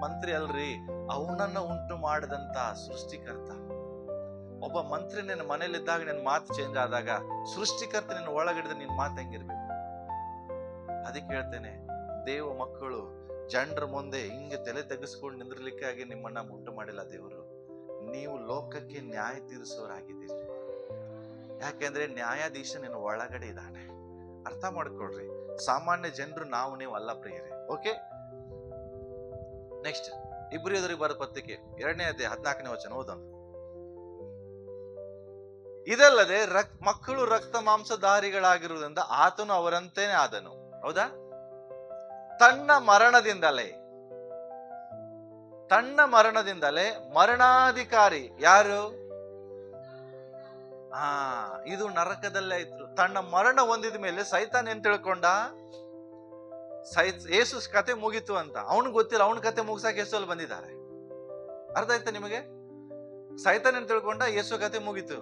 ಮಂತ್ರಿ ಅಲ್ರಿ, ಅವನನ್ನ ಉಂಟು ಮಾಡಿದಂತ ಸೃಷ್ಟಿಕರ್ತ. ಒಬ್ಬ ಮಂತ್ರಿ ನಿನ್ನ ಮನೇಲಿದ್ದಾಗ ನಿನ್ನ ಮಾತು ಚೇಂಜ್ ಆದಾಗ, ಸೃಷ್ಟಿಕರ್ತ ನಿನ್ನ ಒಳಗಡೆ ನಿನ್ನ ಮಾತು ಹೆಂಗಿರ್ಬೇಕು? ಅದಕ್ಕೆ ಹೇಳ್ತೇನೆ, ದೇವ ಮಕ್ಕಳು ಜನರ ಮುಂದೆ ಹಿಂಗೆ ತಲೆ ತೆಗೆಸ್ಕೊಂಡು ನಿಂದಿರ್ಲಿಕ್ಕಾಗಿ ನಿಮ್ಮನ್ನ ಉಂಟು ಮಾಡಿಲ್ಲ ದೇವರು. ನೀವು ಲೋಕಕ್ಕೆ ನ್ಯಾಯ ತೀರಿಸುವರಾಗಿದ್ದೀರಿ. ಯಾಕೆಂದ್ರೆ ನ್ಯಾಯಾಧೀಶ ನಿನ್ನ ಒಳಗಡೆ ಇದ್ದಾನೆ. ಅರ್ಥ ಮಾಡ್ಕೊಳ್ರಿ. ಸಾಮಾನ್ಯ ಜನರು ನಾವು ನೀವು ಅಲ್ಲ ಪ್ರಿಯರೇ. ಓಕೆ, ನೆಕ್ಸ್ಟ್ ಇಬ್ರಿಯದವರಿಗೆ ಬರೆದ ಪತ್ರಿಕೆ 2ನೇ ಅಧ್ಯಾಯ 14ನೇ ವಚನ ಓದೋಣ. ಇದಲ್ಲದೆ ಮಕ್ಕಳು ರಕ್ತ ಮಾಂಸಧಾರಿಗಳಾಗಿರುವುದರಿಂದ ಆತನು ಅವರಂತೇನೆ ಆದನು. ಹೌದಾ? ತನ್ನ ಮರಣದಿಂದಲೇ ಮರಣಾಧಿಕಾರಿ ಯಾರು? ಇದು ನರಕದಲ್ಲೇ ಆಯ್ತು. ತನ್ನ ಮರಣ ಹೊಂದಿದ ಮೇಲೆ ಸೈತಾನ್ ಏನ್ ತಿಳ್ಕೊಂಡ? ಯೇಸು ಕತೆ ಮುಗೀತು ಅಂತ. ಅವನಿಗೆ ಗೊತ್ತಿಲ್ಲ, ಅವನ ಕತೆ ಮುಗಿಸಕ್ಕೆ ಯೇಸು ಅಲ್ಲಿ ಬಂದಿದ್ದಾರೆ. ಅರ್ಥ ಆಯ್ತಾ ನಿಮಗೆ? ಸೈತಾನ್ ಏನ್ ತಿಳ್ಕೊಂಡ? ಯೇಸು ಕತೆ ಮುಗೀತು.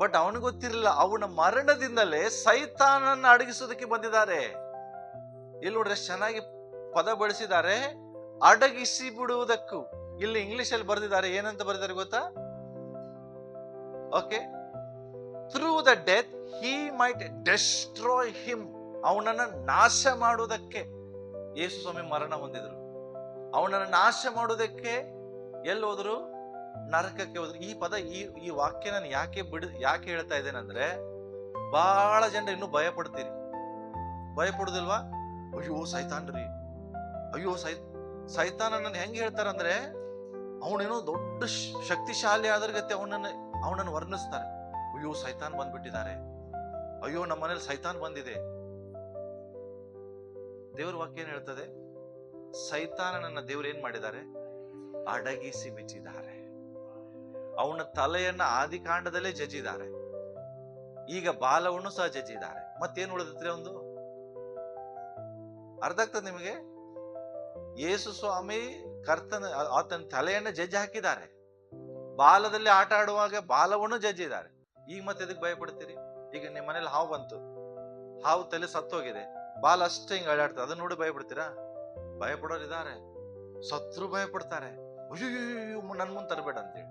ಬಟ್ ಅವನಿಗೆ ಗೊತ್ತಿರಲಿಲ್ಲ, ಅವನ ಮರಣದಿಂದಲೇ ಸೈತಾನನ್ನ ಅಡಗಿಸೋದಕ್ಕೆ ಬಂದಿದ್ದಾರೆ. ಇಲ್ಲಿ ನೋಡ್ರೆ ಚೆನ್ನಾಗಿ ಪದ ಬಳಸಿದ್ದಾರೆ, ಅಡಗಿಸಿ ಬಿಡುವುದಕ್ಕೂ. ಇಲ್ಲಿ ಇಂಗ್ಲಿಷ್ ಅಲ್ಲಿ ಬರೆದಿದ್ದಾರೆ, ಏನಂತ ಬರೆದಿದ್ದಾರೆ ಗೊತ್ತಾ? Okay, through the death he might destroy him. ಅವನನ್ನ ನಾಶ ಮಾಡುವುದಕ್ಕೆ ಯೇಸು ಸ್ವಾಮಿ ಮರಣ ಹೊಂದಿದ್ರು. ಅವನನ್ನ ನಾಶ ಮಾಡುವುದಕ್ಕೆ ಎಲ್ಲಿ ಹೋದ್ರು? ನರಕಕ್ಕೆ ಹೋದ್ರು. ಈ ಪದ ಈ ವಾಕ್ಯ ನಾನು ಯಾಕೆ ಹೇಳ್ತಾ ಇದ್ದೇನೆಂದ್ರೆ, ಬಹಳ ಜನರು ಇನ್ನೂ ಭಯ ಪಡ್ತೀರಿ. ಭಯ ಪಡುದಿಲ್ವಾ? ಅಯ್ಯೋ ಸೈತಾನ್ರಿ, ಅಯ್ಯೋ ಸೈತಾನನ್ನ ಹೆಂಗೆ ಹೇಳ್ತಾರಂದ್ರೆ, ಅವನೇನೋ ದೊಡ್ಡ ಶಕ್ತಿಶಾಲಿ ಆದ್ರ ಗತಿ ಅವನನ್ನು ವರ್ಣಿಸ್ತಾರೆ. ಅಯ್ಯೋ ಸೈತಾನ್ ಬಂದ್ಬಿಟ್ಟಿದ್ದಾರೆ, ಅಯ್ಯೋ ನಮ್ಮ ಮನೇಲಿ ಸೈತಾನ್ ಬಂದಿದೆ. ದೇವ್ರ ವಾಕ್ಯ ಏನ್ ಹೇಳ್ತದೆ? ಸೈತಾನನನ್ನ ದೇವ್ರು ಏನ್ ಮಾಡಿದ್ದಾರೆ? ಅಡಗಿಸಿ ಬಿಟ್ಟಿದ್ದಾರೆ. ಅವನ ತಲೆಯನ್ನ ಆದಿಕಾಂಡದಲ್ಲೇ ಜಜ್ಜಿದ್ದಾರೆ, ಈಗ ಬಾಲವನ್ನು ಸಹ ಜಜ್ಜಿದ್ದಾರೆ. ಮತ್ತೇನ್ ಉಳಿದತ್ರಿ ಒಂದು? ಅರ್ಥ ಆಗ್ತದೆ ನಿಮಗೆ? ಯೇಸು ಸ್ವಾಮಿ ಆತನ ತಲೆಯನ್ನ ಜಜ್ಜಿ ಹಾಕಿದ್ದಾರೆ, ಬಾಲದಲ್ಲಿ ಆಟ ಆಡುವಾಗ ಬಾಲವನ್ನು ಜಜ್ಜಿದ್ದಾರೆ. ಈಗ ಮತ್ತೆ ಎದಕ್ಕೆ ಭಯ ಪಡ್ತೀರಿ? ಈಗ ನಿಮ್ಮ ಮನೇಲಿ ಹಾವು ಬಂತು, ಹಾವು ತಲೆ ಸತ್ತೋಗಿದೆ, ಬಾಲ ಅಷ್ಟೇ ಹಿಂಗ್ ಅಳ್ಳಾಡ್ತದೆ, ಅದನ್ನ ನೋಡಿ ಭಯ ಪಡ್ತೀರಾ? ಭಯ ಪಡೋರು ಇದಾರೆ, ಸತ್ರು ಭಯ ಪಡ್ತಾರೆ. ಅಯ್ಯೋ ನನ್ ಮುಂದೆ ತರಬೇಡ ಅಂತೇಳಿ.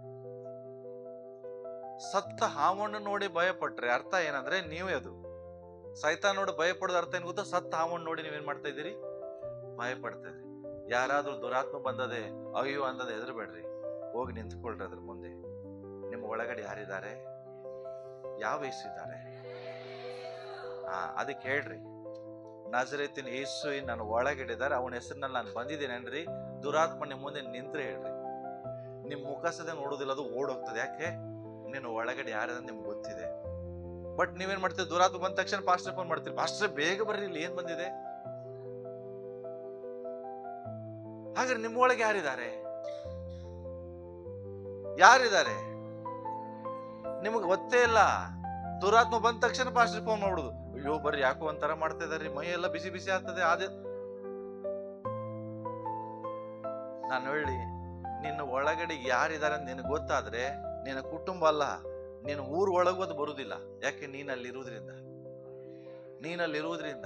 ಸತ್ತ ಹಾವನ್ನು ನೋಡಿ ಭಯ ಪಟ್ರೆ ಅರ್ಥ ಏನಂದ್ರೆ ನೀವೇ ಅದು. ಸೈತಾನ್ ನೋಡಿ ಭಯ ಪಡೋದು ಅರ್ಥ ಏನ್ ಗೊತ್ತಾ? ಸತ್ತ ಹಾವನ್ನು ನೋಡಿ ನೀವೇನ್ ಮಾಡ್ತಾ ಇದ್ದೀರಿ? ಭಯ ಪಡ್ತಾ ಇದ್ರಿ. ಯಾರಾದ್ರೂ ದುರಾತ್ಮ ಬಂದದೆ ಅಯ್ಯೋ ಅಂದದೆ ಹೆದರ್ಬೇಡ್ರಿ, ಹೋಗಿ ನಿಂತ್ಕೊಳ್ರಿ ಅದ್ರ ಮುಂದೆ. ನಿಮ್ಮ ಒಳಗಡೆ ಯಾರಿದ್ದಾರೆ? ಯಾವ ಯೇಸು ಇದ್ದಾರೆ? ಅದಕ್ಕೆ ಹೇಳ್ರಿ, ನಜರೇತಿನ ಯೇಸು ನನ್ನ ಒಳಗಿಡಿದ್ದಾರೆ, ಅವನ ಹೆಸರಿನಲ್ಲಿ ನಾನು ಬಂದಿದ್ದೇನೇನ್ರಿ. ದುರಾತ್ಮ ನಿಮ್ಮ ಮುಂದೆ ನಿಂತ್ರೆ ಹೇಳ್ರಿ, ನಿಮ್ ಮುಖ ಸದ ನೋಡೋದಿಲ್ಲ, ಅದು ಓಡೋಗ್ತದೆ. ಯಾಕೆ? ನಿನ್ನ ಒಳಗಡೆ ಯಾರಂದ್ರೆ ನಿಮ್ಗೆ ಗೊತ್ತಿದೆ. ಬಟ್ ನೀವೇನ್ ಮಾಡ್ತೀರಿ? ದುರಾತ್ಮ ಬಂದ ತಕ್ಷಣ ಪಾಸ್ಟರ್ ಫೋನ್ ಮಾಡ್ತೀರಿ, ಪಾಸ್ಟರ್ ಬೇಗ ಬರ್ರಿ, ಇಲ್ಲಿ ಏನ್ ಬಂದಿದೆ. ಹಾಗಾದ್ರೆ ನಿಮ್ಮ ಒಳಗೆ ಯಾರಿದ್ದಾರೆ? ನಿಮಗೆ ಗೊತ್ತೇ ಇಲ್ಲ. ದುರಾತ್ಮ ಬಂದ ತಕ್ಷಣ ಪಾಸ್ಟರ್ ಫೋನ್ ಮಾಡ್ಬಿಡುದು, ಅಯ್ಯೋ ಬರ್ರಿ ಯಾಕೋ ಒಂಥರ ಮಾಡ್ತಾ ಇದಾರೆ, ಮೈ ಎಲ್ಲ ಬಿಸಿ ಬಿಸಿ ಆಗ್ತದೆ. ನಾನು ಹೇಳಿ, ನಿನ್ನ ಒಳಗಡೆ ಯಾರಿದ್ದಾರೆ ಅಂತ ನಿನಗೆ ಗೊತ್ತಾದ್ರೆ ನಿನ್ನ ಕುಟುಂಬ ಅಲ್ಲ, ನೀನು ಊರ್ ಒಳಗೋದು ಬರುದಿಲ್ಲ. ಯಾಕೆ? ನೀನಲ್ಲಿರುವುದ್ರಿಂದ.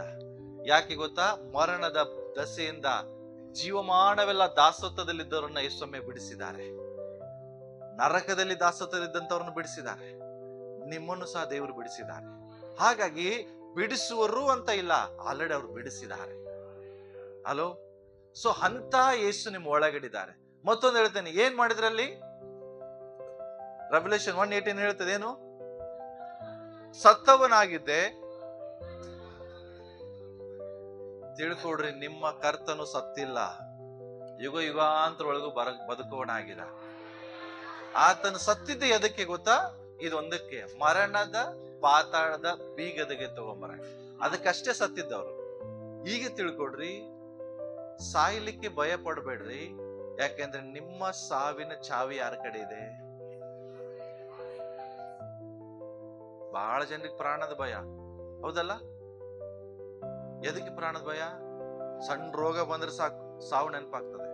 ಯಾಕೆ ಗೊತ್ತಾ? ಮರಣದ ದಸೆಯಿಂದ ಜೀವಮಾನವೆಲ್ಲ ದಾಸತ್ವದಲ್ಲಿದ್ದವರನ್ನ ಯೇಸೊಮ್ಮೆ ಬಿಡಿಸಿದ್ದಾರೆ, ನರಕದಲ್ಲಿ ದಾಸತ್ವದಲ್ಲಿದ್ದಂಥವ್ರನ್ನ ಬಿಡಿಸಿದ್ದಾರೆ, ನಿಮ್ಮನ್ನು ಸಹ ದೇವರು ಬಿಡಿಸಿದ್ದಾರೆ. ಹಾಗಾಗಿ ಬಿಡಿಸುವರು ಅಂತ ಇಲ್ಲ, ಆಲ್ರೆಡಿ ಅವ್ರು ಬಿಡಿಸಿದ್ದಾರೆ. ಹಲೋ, ಸೊ ಅಂತ ಯೇಸು ನಿಮ್ಮ ಒಳಗಡಿದ್ದಾರೆ. ಮತ್ತೊಂದು ಹೇಳ್ತೇನೆ, ಏನ್ ಮಾಡಿದ್ರಲ್ಲಿ? ರೆವಲ್ಯೂಷನ್ 1:18 ಹೇಳ್ತದೆ, ಏನು? ಸತ್ತವನಾಗಿದ್ದೆ. ತಿಳ್ಕೊಡ್ರಿ, ನಿಮ್ಮ ಕರ್ತನು ಸತ್ತಿಲ್ಲ, ಯುಗ ಯುಗಾಂತರೊಳಗೂ ಬದುಕುವನಾಗಿದ. ಆತನು ಸತ್ತಿದ್ದೆ ಎದಕ್ಕೆ ಗೊತ್ತಾ? ಇದೊಂದಕ್ಕೆ, ಮರಣದ ಪಾತಾಳದ ಬೀಗದಗೆ ತಗೊಂಬರ, ಅದಕ್ಕಷ್ಟೇ ಸತ್ತಿದ್ದವ್ರು. ಈಗ ತಿಳ್ಕೊಡ್ರಿ, ಸಾಯ್ಲಿಕ್ಕೆ ಭಯ ಪಡಬೇಡ್ರಿ. ಯಾಕೆಂದ್ರೆ ನಿಮ್ಮ ಸಾವಿನ ಚಾವಿ ಯಾರ ಕಡೆ ಇದೆ? ಬಹಳ ಜನರಿಗೆ ಪ್ರಾಣದ ಭಯ, ಹೌದಲ್ಲ? ಎದಕ್ಕೆ ಪ್ರಾಣದ ಭಯ? ಸಣ್ಣ ರೋಗ ಬಂದ್ರೆ ಸಾಕು ಸಾವು ನೆನಪಾಗ್ತದೆ.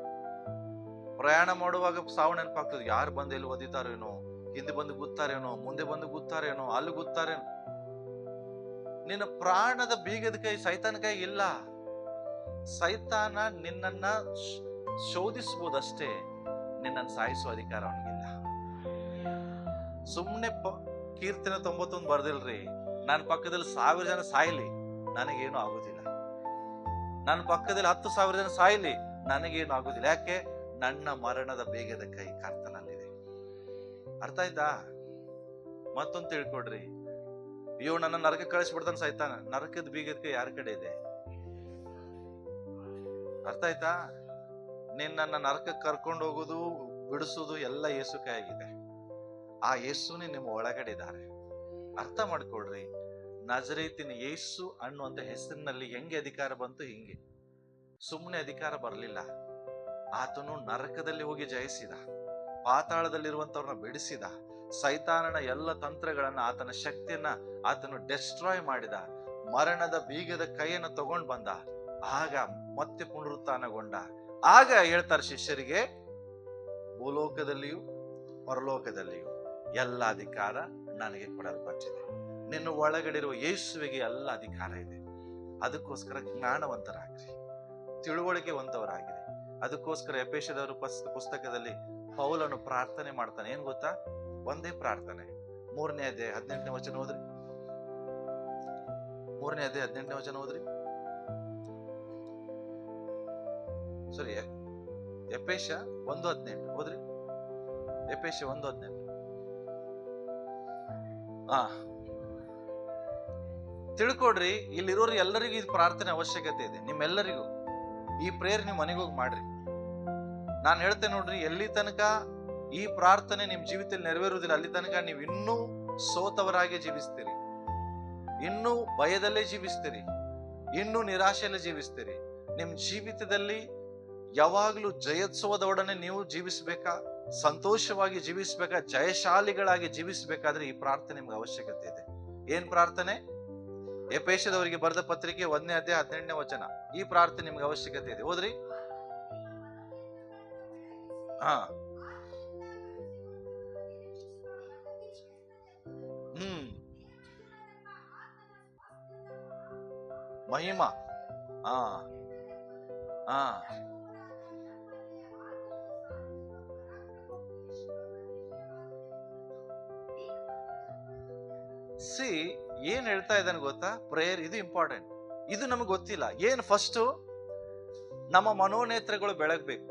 ಪ್ರಯಾಣ ಮಾಡುವಾಗ ಸಾವು ನೆನಪಾಗ್ತದೆ. ಯಾರು ಬಂದು ಎಲ್ಲಿ ಒದಿತಾರೇನೋ, ಹಿಂದೆ ಬಂದು ಗುತ್ತಾರೇನೋ, ಮುಂದೆ ಬಂದು ಗುತ್ತಾರೇನೋ, ಅಲ್ಲಿ ಗುತ್ತಾರೇನೋ. ನಿನ್ನ ಪ್ರಾಣದ ಬೀಗದ ಕೈ ಸೈತಾನ ಕೈ ಇಲ್ಲ. ಸೈತಾನ ನಿನ್ನನ್ನ ಶೋಧಿಸಬಹುದಷ್ಟೇ, ನಿನ್ನನ್ನು ಸಾಯಿಸುವ ಅಧಿಕಾರ ಅವನಿಗಿಲ್ಲ. ಸುಮ್ನೆ ಕೀರ್ತನೆ 91 ಬರ್ದಿಲ್ರಿ, ನನ್ನ ಪಕ್ಕದಲ್ಲಿ 1000 ಜನ ಸಾಯ್ಲಿ ನನಗೇನು ಆಗುದಿಲ್ಲ, ನನ್ನ ಪಕ್ಕದಲ್ಲಿ 10,000 ಜನ ಸಾಯ್ಲಿ ನನಗೇನು ಆಗುದಿಲ್ಲ. ಯಾಕೆ? ನನ್ನ ಮರಣದ ಬೇಗದ ಕೈ ಕರ್ತನಲ್ಲಿದೆ. ಅರ್ಥ ಆಯ್ತಾ? ಮತ್ತೊಂದು ತಿಳ್ಕೊಡ್ರಿ, ಅಯ್ಯೋ ನನ್ನ ನರಕ ಕಳಿಸ್ಬಿಡ್ತಾನೆ ಸೈತಾನ, ನರಕದ ಬೀಗದ ಕೈ ಯಾರ ಕಡೆ ಇದೆ? ಅರ್ಥ ಆಯ್ತಾ? ನಿನ್ನ ನರಕಕ್ಕೆ ಕರ್ಕೊಂಡು ಹೋಗುದು ಬಿಡಿಸುದು ಎಲ್ಲ ಯೇಸು ಕೈಯಾಗಿದೆ. ಆ ಯೇಸುನೇ ನಿಮ್ಮ ಒಳಗಡೆ ಇದ್ದಾರೆ. ಅರ್ಥ ಮಾಡ್ಕೊಳ್ರಿ. ನಜರೇತಿನ ಯೇಸು ಅನ್ನುವಂತ ಹೆಸರಿನಲ್ಲಿ ಹೆಂಗೆ ಅಧಿಕಾರ ಬಂತು? ಹಿಂಗೆ ಸುಮ್ಮನೆ ಅಧಿಕಾರ ಬರಲಿಲ್ಲ. ಆತನು ನರಕದಲ್ಲಿ ಹೋಗಿ ಜಯಿಸಿದ, ಪಾತಾಳದಲ್ಲಿರುವಂತವ್ರನ್ನ ಬಿಡಿಸಿದ, ಸೈತಾನನ ಎಲ್ಲ ತಂತ್ರಗಳನ್ನ, ಆತನ ಶಕ್ತಿಯನ್ನ ಆತನು ಡೆಸ್ಟ್ರಾಯ್ ಮಾಡಿದ, ಮರಣದ ಬೀಗದ ಕೈಯನ್ನು ತಗೊಂಡ್ ಬಂದ. ಆಗ ಮತ್ತೆ ಪುನರುತ್ಥಾನಗೊಂಡ. ಆಗ ಹೇಳ್ತಾರೆ ಶಿಷ್ಯರಿಗೆ, ಭೂಲೋಕದಲ್ಲಿಯೂ ಪರಲೋಕದಲ್ಲಿಯೂ ಎಲ್ಲ ಅಧಿಕಾರ ನನಗೆ ಕೊಡಲ್ಪಟ್ಟಿದೆ. ನಿನ್ನ ಒಳಗಡೆ ಇರುವ ಯೇಸುವಿಗೆ ಎಲ್ಲ ಅಧಿಕಾರ ಇದೆ. ಅದಕ್ಕೋಸ್ಕರ ಜ್ಞಾನವಂತರಾಗ್ರಿ, ತಿಳುವಳಿಕೆವಂತವರಾಗಿರಿ. ಅದಕ್ಕೋಸ್ಕರ ಎಫೆಸದವರ ಪುಸ್ತಕದಲ್ಲಿ ಪೌಲನು ಪ್ರಾರ್ಥನೆ ಮಾಡ್ತಾನೆ. ಏನ್ ಗೊತ್ತಾ? ಒಂದೇ ಪ್ರಾರ್ಥನೆ. 3ನೇ ಅಧ್ಯಾಯ 18ನೇ ವಚನ ಓದ್ರಿ. 3ನೇ ಅಧ್ಯಾಯ 18ನೇ ವಚನ ಓದ್ರಿ. ಸರಿ, ಎಫೆಸ 1:18 ಓದ್ರಿ. ಎಫೆಸ 1:18. ತಿಳ್ಕೊಡ್ರಿ, ಇಲ್ಲಿರೋರು ಎಲ್ಲರಿಗೂ ಇದು ಪ್ರಾರ್ಥನೆ ಅವಶ್ಯಕತೆ ಇದೆ. ನಿಮ್ಮೆಲ್ಲರಿಗೂ ಈ ಪ್ರೇಯರ್ ನೀವು ಮನೆಗೋಗಿ ಮಾಡ್ರಿ. ನಾನು ಹೇಳ್ತೇನೆ ನೋಡ್ರಿ, ಎಲ್ಲಿ ತನಕ ಈ ಪ್ರಾರ್ಥನೆ ನಿಮ್ ಜೀವಿತದಲ್ಲಿ ನೆರವೇರುವುದಿಲ್ಲ, ಅಲ್ಲಿ ತನಕ ನೀವು ಇನ್ನೂ ಸೋತವರಾಗಿ ಜೀವಿಸ್ತೀರಿ, ಇನ್ನೂ ಭಯದಲ್ಲೇ ಜೀವಿಸ್ತೀರಿ, ಇನ್ನೂ ನಿರಾಶೆಯಲ್ಲೇ ಜೀವಿಸ್ತೀರಿ. ನಿಮ್ ಜೀವಿತದಲ್ಲಿ ಯಾವಾಗ್ಲೂ ಜಯೋತ್ಸವದೊಡನೆ ನೀವು ಜೀವಿಸ್ಬೇಕಾ, ಸಂತೋಷವಾಗಿ ಜೀವಿಸ್ಬೇಕಾ, ಜಯಶಾಲಿಗಳಾಗಿ ಜೀವಿಸ್ಬೇಕಾದ್ರೆ ಈ ಪ್ರಾರ್ಥನೆ ನಿಮ್ಗೆ ಅವಶ್ಯಕತೆ ಇದೆ. ಏನ್ ಪ್ರಾರ್ಥನೆ? ಎಫೆಸದವರಿಗೆ ಬರೆದ ಪತ್ರಿಕೆ 1ನೇ ಅಧ್ಯಾಯ 18ನೇ ವಚನ. ಈ ಪ್ರಾರ್ಥನೆ ನಿಮ್ಗೆ ಅವಶ್ಯಕತೆ ಇದೆ. ಓದ್ರಿ. ಮಹಿಮಾ. ಸಿ ಏನ್ ಹೇಳ್ತಾ ಇದ್ದಾನೆ ಗೊತ್ತಾ? ಪ್ರೇಯರ್ ಇದು ಇಂಪಾರ್ಟೆಂಟ್. ಇದು ನಮಗೆ ಗೊತ್ತಿಲ್ಲ. ಏನ್ ಫಸ್ಟ್ ನಮ್ಮ ಮನೋನೇತ್ರಗಳು ಬೆಳಗ್ಬೇಕು.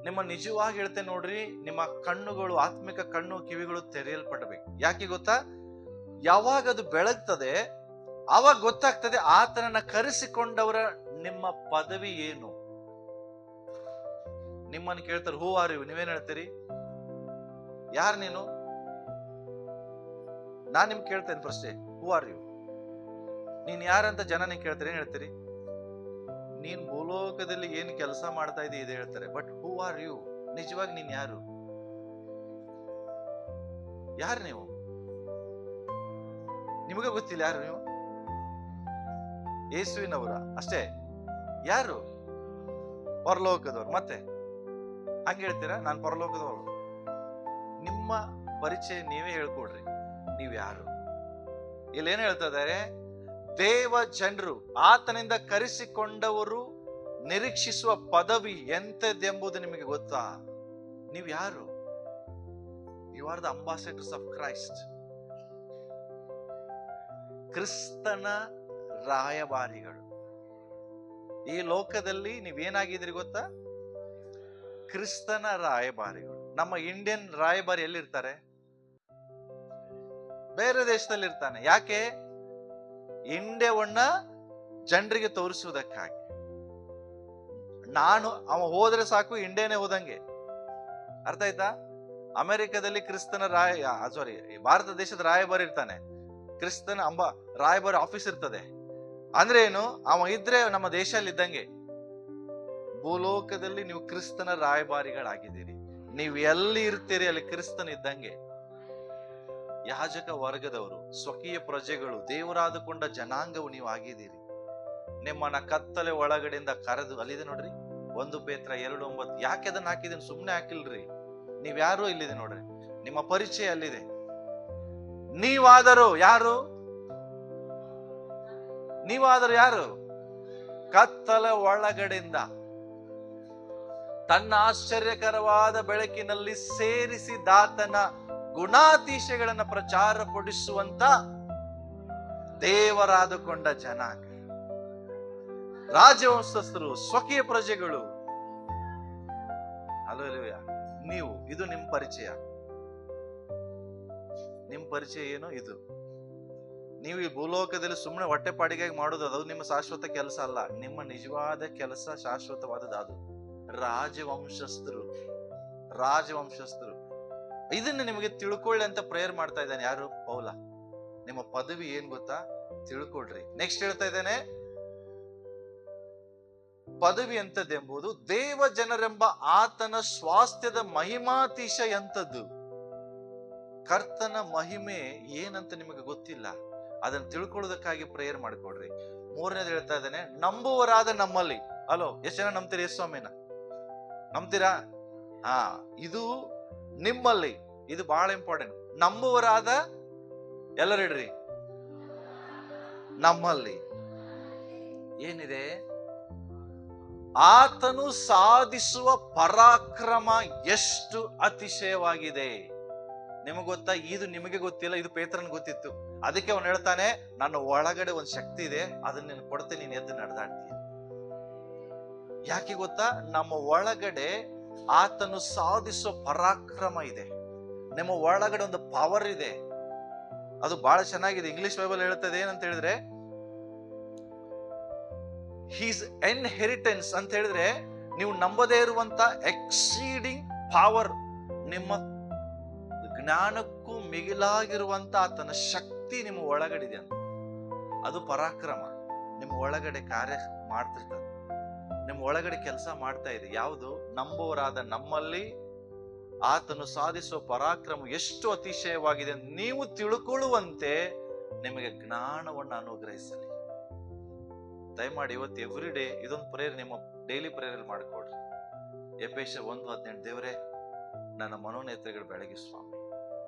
ನಿಮ್ಮ ನಿಜವಾಗಿ ಹೇಳ್ತೇನೆ ನೋಡ್ರಿ, ನಿಮ್ಮ ಕಣ್ಣುಗಳು, ಆತ್ಮಿಕ ಕಣ್ಣು ಕಿವಿಗಳು ತೆರೆಯಲ್ಪಡಬೇಕು. ಯಾಕೆ ಗೊತ್ತಾ? ಯಾವಾಗ ಅದು ಬೆಳಗ್ತದೆ ಆವಾಗ ಗೊತ್ತಾಗ್ತದೆ ಆತನನ್ನ ಕರೆಸಿಕೊಂಡವರ ನಿಮ್ಮ ಪದವಿ ಏನು. ನಿಮ್ಮನ್ನು ಕೇಳ್ತಾರೆ, ಹೂ ಆರ್ ಯು? ನೀವೇನ್ ಹೇಳ್ತೀರಿ? ಯಾರು ನೀನು? ನಾನ್ ನಿಮ್ಗೆ ಕೇಳ್ತೇನೆ ಪ್ರಶ್ನೆ, ಹೂ ಆರ್ ಯು? ನೀನ್ ಯಾರಂತ ಜನ ನೀವು ಕೇಳ್ತಾರೆ, ಏನ್ ಹೇಳ್ತೀರಿ? ನೀನ್ ಭೂಲೋಕದಲ್ಲಿ ಏನ್ ಕೆಲಸ ಮಾಡ್ತಾ ಇದ್ದೀ ಇದು ಹೇಳ್ತಾರೆ. But who are you? ನಿಜವಾಗಿ ನೀನ್ ಯಾರು? ಯಾರು ನೀವು? ನಿಮಗೆ ಗೊತ್ತಿಲ್ಲ ಯಾರು ನೀವು? ಯೇಸುವಿನವರ ಅಷ್ಟೇ. ಯಾರು? ಪರಲೋಕದವ್ರು. ಮತ್ತೆ ಹಂಗ ಹೇಳ್ತೀರಾ ನಾನು ಪರಲೋಕದವರು? ನಿಮ್ಮ ಪರಿಚಯ ನೀವೇ ಹೇಳ್ಕೊಡ್ರಿ, ನೀವ್ ಯಾರು? ಇಲ್ಲೇನ್ ಹೇಳ್ತಾ ಇದ್ದಾರೆ? ದೇವ ಜನರು, ಆತನಿಂದ ಕರೆಸಿಕೊಂಡವರು ನಿರೀಕ್ಷಿಸುವ ಪದವಿ ಎಂತದೆಂಬುದು ನಿಮಗೆ ಗೊತ್ತಾ? ನೀವ್ ಯಾರು? You are the ambassadors of Christ. ಕ್ರಿಸ್ತನ ರಾಯಭಾರಿಗಳು. ಈ ಲೋಕದಲ್ಲಿ ನೀವೇನಾಗಿದ್ರಿ ಗೊತ್ತಾ? ಕ್ರಿಸ್ತನ ರಾಯಭಾರಿಗಳು. ನಮ್ಮ ಇಂಡಿಯನ್ ರಾಯಭಾರಿ ಎಲ್ಲಿರ್ತಾರೆ? ಬೇರೆ ದೇಶದಲ್ಲಿ ಇರ್ತಾನೆ. ಯಾಕೆ? ಇಂಡಿಯಾವನ್ನ ಜನರಿಗೆ ತೋರಿಸುವುದಕ್ಕಾಗಿ. ಅವ ಹೋದ್ರೆ ಸಾಕು, ಇಂಡಿಯಾನೇ ಹೋದಂಗೆ. ಅರ್ಥ ಆಯ್ತಾ? ಅಮೆರಿಕದಲ್ಲಿ ಕ್ರಿಸ್ತನ ಭಾರತ ದೇಶದ ರಾಯಭಾರಿ ಇರ್ತಾನೆ, ಕ್ರಿಸ್ತನ ರಾಯಭಾರಿ ಆಫೀಸ್ ಇರ್ತದೆ. ಅಂದ್ರೆ ಏನು? ಅವ ಇದ್ರೆ ನಮ್ಮ ದೇಶದಲ್ಲಿ ಇದ್ದಂಗೆ. ಭೂಲೋಕದಲ್ಲಿ ನೀವು ಕ್ರಿಸ್ತನ ರಾಯಭಾರಿಗಳಾಗಿದ್ದೀರಿ. ನೀವು ಎಲ್ಲಿ ಇರ್ತೀರಿ ಅಲ್ಲಿ ಕ್ರಿಸ್ತನ ಇದ್ದಂಗೆ. ಯಾಜಕ ವರ್ಗದವರು, ಸ್ವಕೀಯ ಪ್ರಜೆಗಳು, ದೇವರಾದುಕೊಂಡ ಜನಾಂಗವು ನೀವು ಆಗಿದ್ದೀರಿ. ನಿಮ್ಮನ್ನ ಕತ್ತಲೆ ಒಳಗಡೆಯಿಂದ ಕರೆದು, ಅಲ್ಲಿದೆ ನೋಡ್ರಿ 1 ಪೇತ್ರ 2:9. ಯಾಕೆ ಅದನ್ನ ಹಾಕಿದೀನಿ? ಸುಮ್ನೆ ಹಾಕಿಲ್ರಿ. ನೀವ್ಯಾರು ಇಲ್ಲಿದೆ ನೋಡ್ರಿ, ನಿಮ್ಮ ಪರಿಚಯ ಅಲ್ಲಿದೆ. ನೀವಾದರೂ ಯಾರು? ನೀವಾದರೂ ಯಾರು? ಕತ್ತಲೆ ಒಳಗಡೆಯಿಂದ ತನ್ನ ಆಶ್ಚರ್ಯಕರವಾದ ಬೆಳಕಿನಲ್ಲಿ ಸೇರಿಸಿದಾತನ ಗುಣಾತಿಶಯಗಳನ್ನ ಪ್ರಚಾರಪಡಿಸುವಂತ ದೇವರಾದುಕೊಂಡ ಜನಾಂಗ, ರಾಜವಂಶಸ್ಥರು, ಸ್ವಕೀಯ ಪ್ರಜೆಗಳು. ಹಲ್ಲೆಲೂಯಾ. ನೀವು, ಇದು ನಿಮ್ ಪರಿಚಯ. ನಿಮ್ ಪರಿಚಯ ಏನು? ಇದು. ನೀವು ಈ ಭೂಲೋಕದಲ್ಲಿ ಸುಮ್ಮನೆ ಹೊಟ್ಟೆಪಾಡಿಗಾಗಿ ಮಾಡೋದು, ಅದು ನಿಮ್ಮ ಶಾಶ್ವತ ಕೆಲಸ ಅಲ್ಲ. ನಿಮ್ಮ ನಿಜವಾದ ಕೆಲಸ ಶಾಶ್ವತವಾದದ್ದು. ಅದು ರಾಜವಂಶಸ್ಥರು. ರಾಜವಂಶಸ್ಥರು. ಇದನ್ನ ನಿಮಗೆ ತಿಳ್ಕೊಳ್ಳಿ ಅಂತ ಪ್ರೇಯರ್ ಮಾಡ್ತಾ ಇದ್ದಾನೆ. ಯಾರು? ಪೌಲ. ನಿಮ್ಮ ಪದವಿ ಏನ್ ಗೊತ್ತಾ? ತಿಳ್ಕೊಳ್ರಿ. ನೆಕ್ಸ್ಟ್ ಹೇಳ್ತಾ ಇದ್ದೇನೆ, ಪದವಿ ಎಂತದೆಂಬುದು ದೇವ ಜನರೆಂಬ ಆತನ ಸ್ವಾಸ್ಥ್ಯದ ಮಹಿಮಾತಿಶ ಎಂತದ್ದು. ಕರ್ತನ ಮಹಿಮೆ ಏನಂತ ನಿಮಗೆ ಗೊತ್ತಿಲ್ಲ, ಅದನ್ನ ತಿಳ್ಕೊಳ್ಳೋದಕ್ಕಾಗಿ ಪ್ರೇಯರ್ ಮಾಡ್ಕೊಡ್ರಿ. 3ನೇದು ಹೇಳ್ತಾ ಇದ್ದೇನೆ, ನಂಬುವರಾದ ನಮ್ಮಲ್ಲಿ. ಹಲೋ, ಎಷ್ಟು ಜನ ನಂಬ್ತೀರಿ ಯೇಸು ಸ್ವಾಮಿನ? ನಂಬ್ತೀರಾ? ಇದು ನಿಮ್ಮಲ್ಲಿ. ಇದು ಬಹಳ ಇಂಪಾರ್ಟೆಂಟ್. ನಂಬುವರಾದ, ಎಲ್ಲರೂ ಇಡ್ರಿ, ನಮ್ಮಲ್ಲಿ ಏನಿದೆ? ಆತನು ಸಾಧಿಸುವ ಪರಾಕ್ರಮ ಎಷ್ಟು ಅತಿಶಯವಾಗಿದೆ. ನಿಮಗೆ ಗೊತ್ತಾ? ಇದು ನಿಮಗೆ ಗೊತ್ತಿಲ್ಲ, ಇದು ಪೇತ್ರನ್ ಗೊತ್ತಿತ್ತು. ಅದಕ್ಕೆ ಅವನು ಹೇಳ್ತಾನೆ, ನನ್ನ ಒಳಗಡೆ ಒಂದು ಶಕ್ತಿ ಇದೆ, ಅದನ್ನ ನೀನು ಕೊಡ್ತೇನೆ, ನೀನು ಎದ್ದು ನಡೆದಾಡ್ತೀಯ. ಯಾಕೆ ಗೊತ್ತಾ? ನಮ್ಮ ಒಳಗಡೆ ಆತನು ಸಾಧಿಸುವ ಪರಾಕ್ರಮ ಇದೆ. ನಿಮ್ಮ ಒಳಗಡೆ ಒಂದು ಪವರ್ ಇದೆ. ಅದು ಬಹಳ ಚೆನ್ನಾಗಿದೆ. ಇಂಗ್ಲಿಷ್ ಬೈಬಲ್ ಹೇಳ್ತದೆ ಏನಂತ ಹೇಳಿದ್ರೆ, ಹೀಸ್ ಇನ್ಹೆರಿಟೆನ್ಸ್ ಅಂತ ಹೇಳಿದ್ರೆ, ನೀವು ನಂಬದೇ ಇರುವಂತ ಎಕ್ಸೀಡಿಂಗ್ ಪವರ್, ನಿಮ್ಮ ಜ್ಞಾನಕ್ಕೂ ಮಿಗಿಲಾಗಿರುವಂತ ಆತನ ಶಕ್ತಿ ನಿಮ್ಮ ಒಳಗಡೆ ಇದೆ ಅಂತ. ಅದು ಪರಾಕ್ರಮ. ನಿಮ್ಮ ಒಳಗಡೆ ಕಾರ್ಯ ಮಾಡ್ತಿರ್ತದೆ, ನಿಮ್ಮ ಒಳಗಡೆ ಕೆಲಸ ಮಾಡ್ತಾ ಇದೆ. ಯಾವುದು? ನಂಬುವರಾದ ನಮ್ಮಲ್ಲಿ ಆತನು ಸಾಧಿಸುವ ಪರಾಕ್ರಮ ಎಷ್ಟು ಅತಿಶಯವಾಗಿದೆ ನೀವು ತಿಳ್ಕೊಳ್ಳುವಂತೆ ನಿಮಗೆ ಜ್ಞಾನವನ್ನು ಅನುಗ್ರಹಿಸಲಿ. ದಯಮಾಡಿ ಇವತ್ತು ಎವ್ರಿ ಡೇ ಇದೊಂದು ಪ್ರೇಯರ್ ನಿಮ್ಮ ಡೈಲಿ ಪ್ರೇಯರ್ ಮಾಡಿಕೊಡ್ರಿ. ಎಫೆಸರ್ 1:18, ದೇವರೇ ನನ್ನ ಮನೋನೇತ್ರಗಳು ಬೆಳಗಿ ಸ್ವಾಮಿ,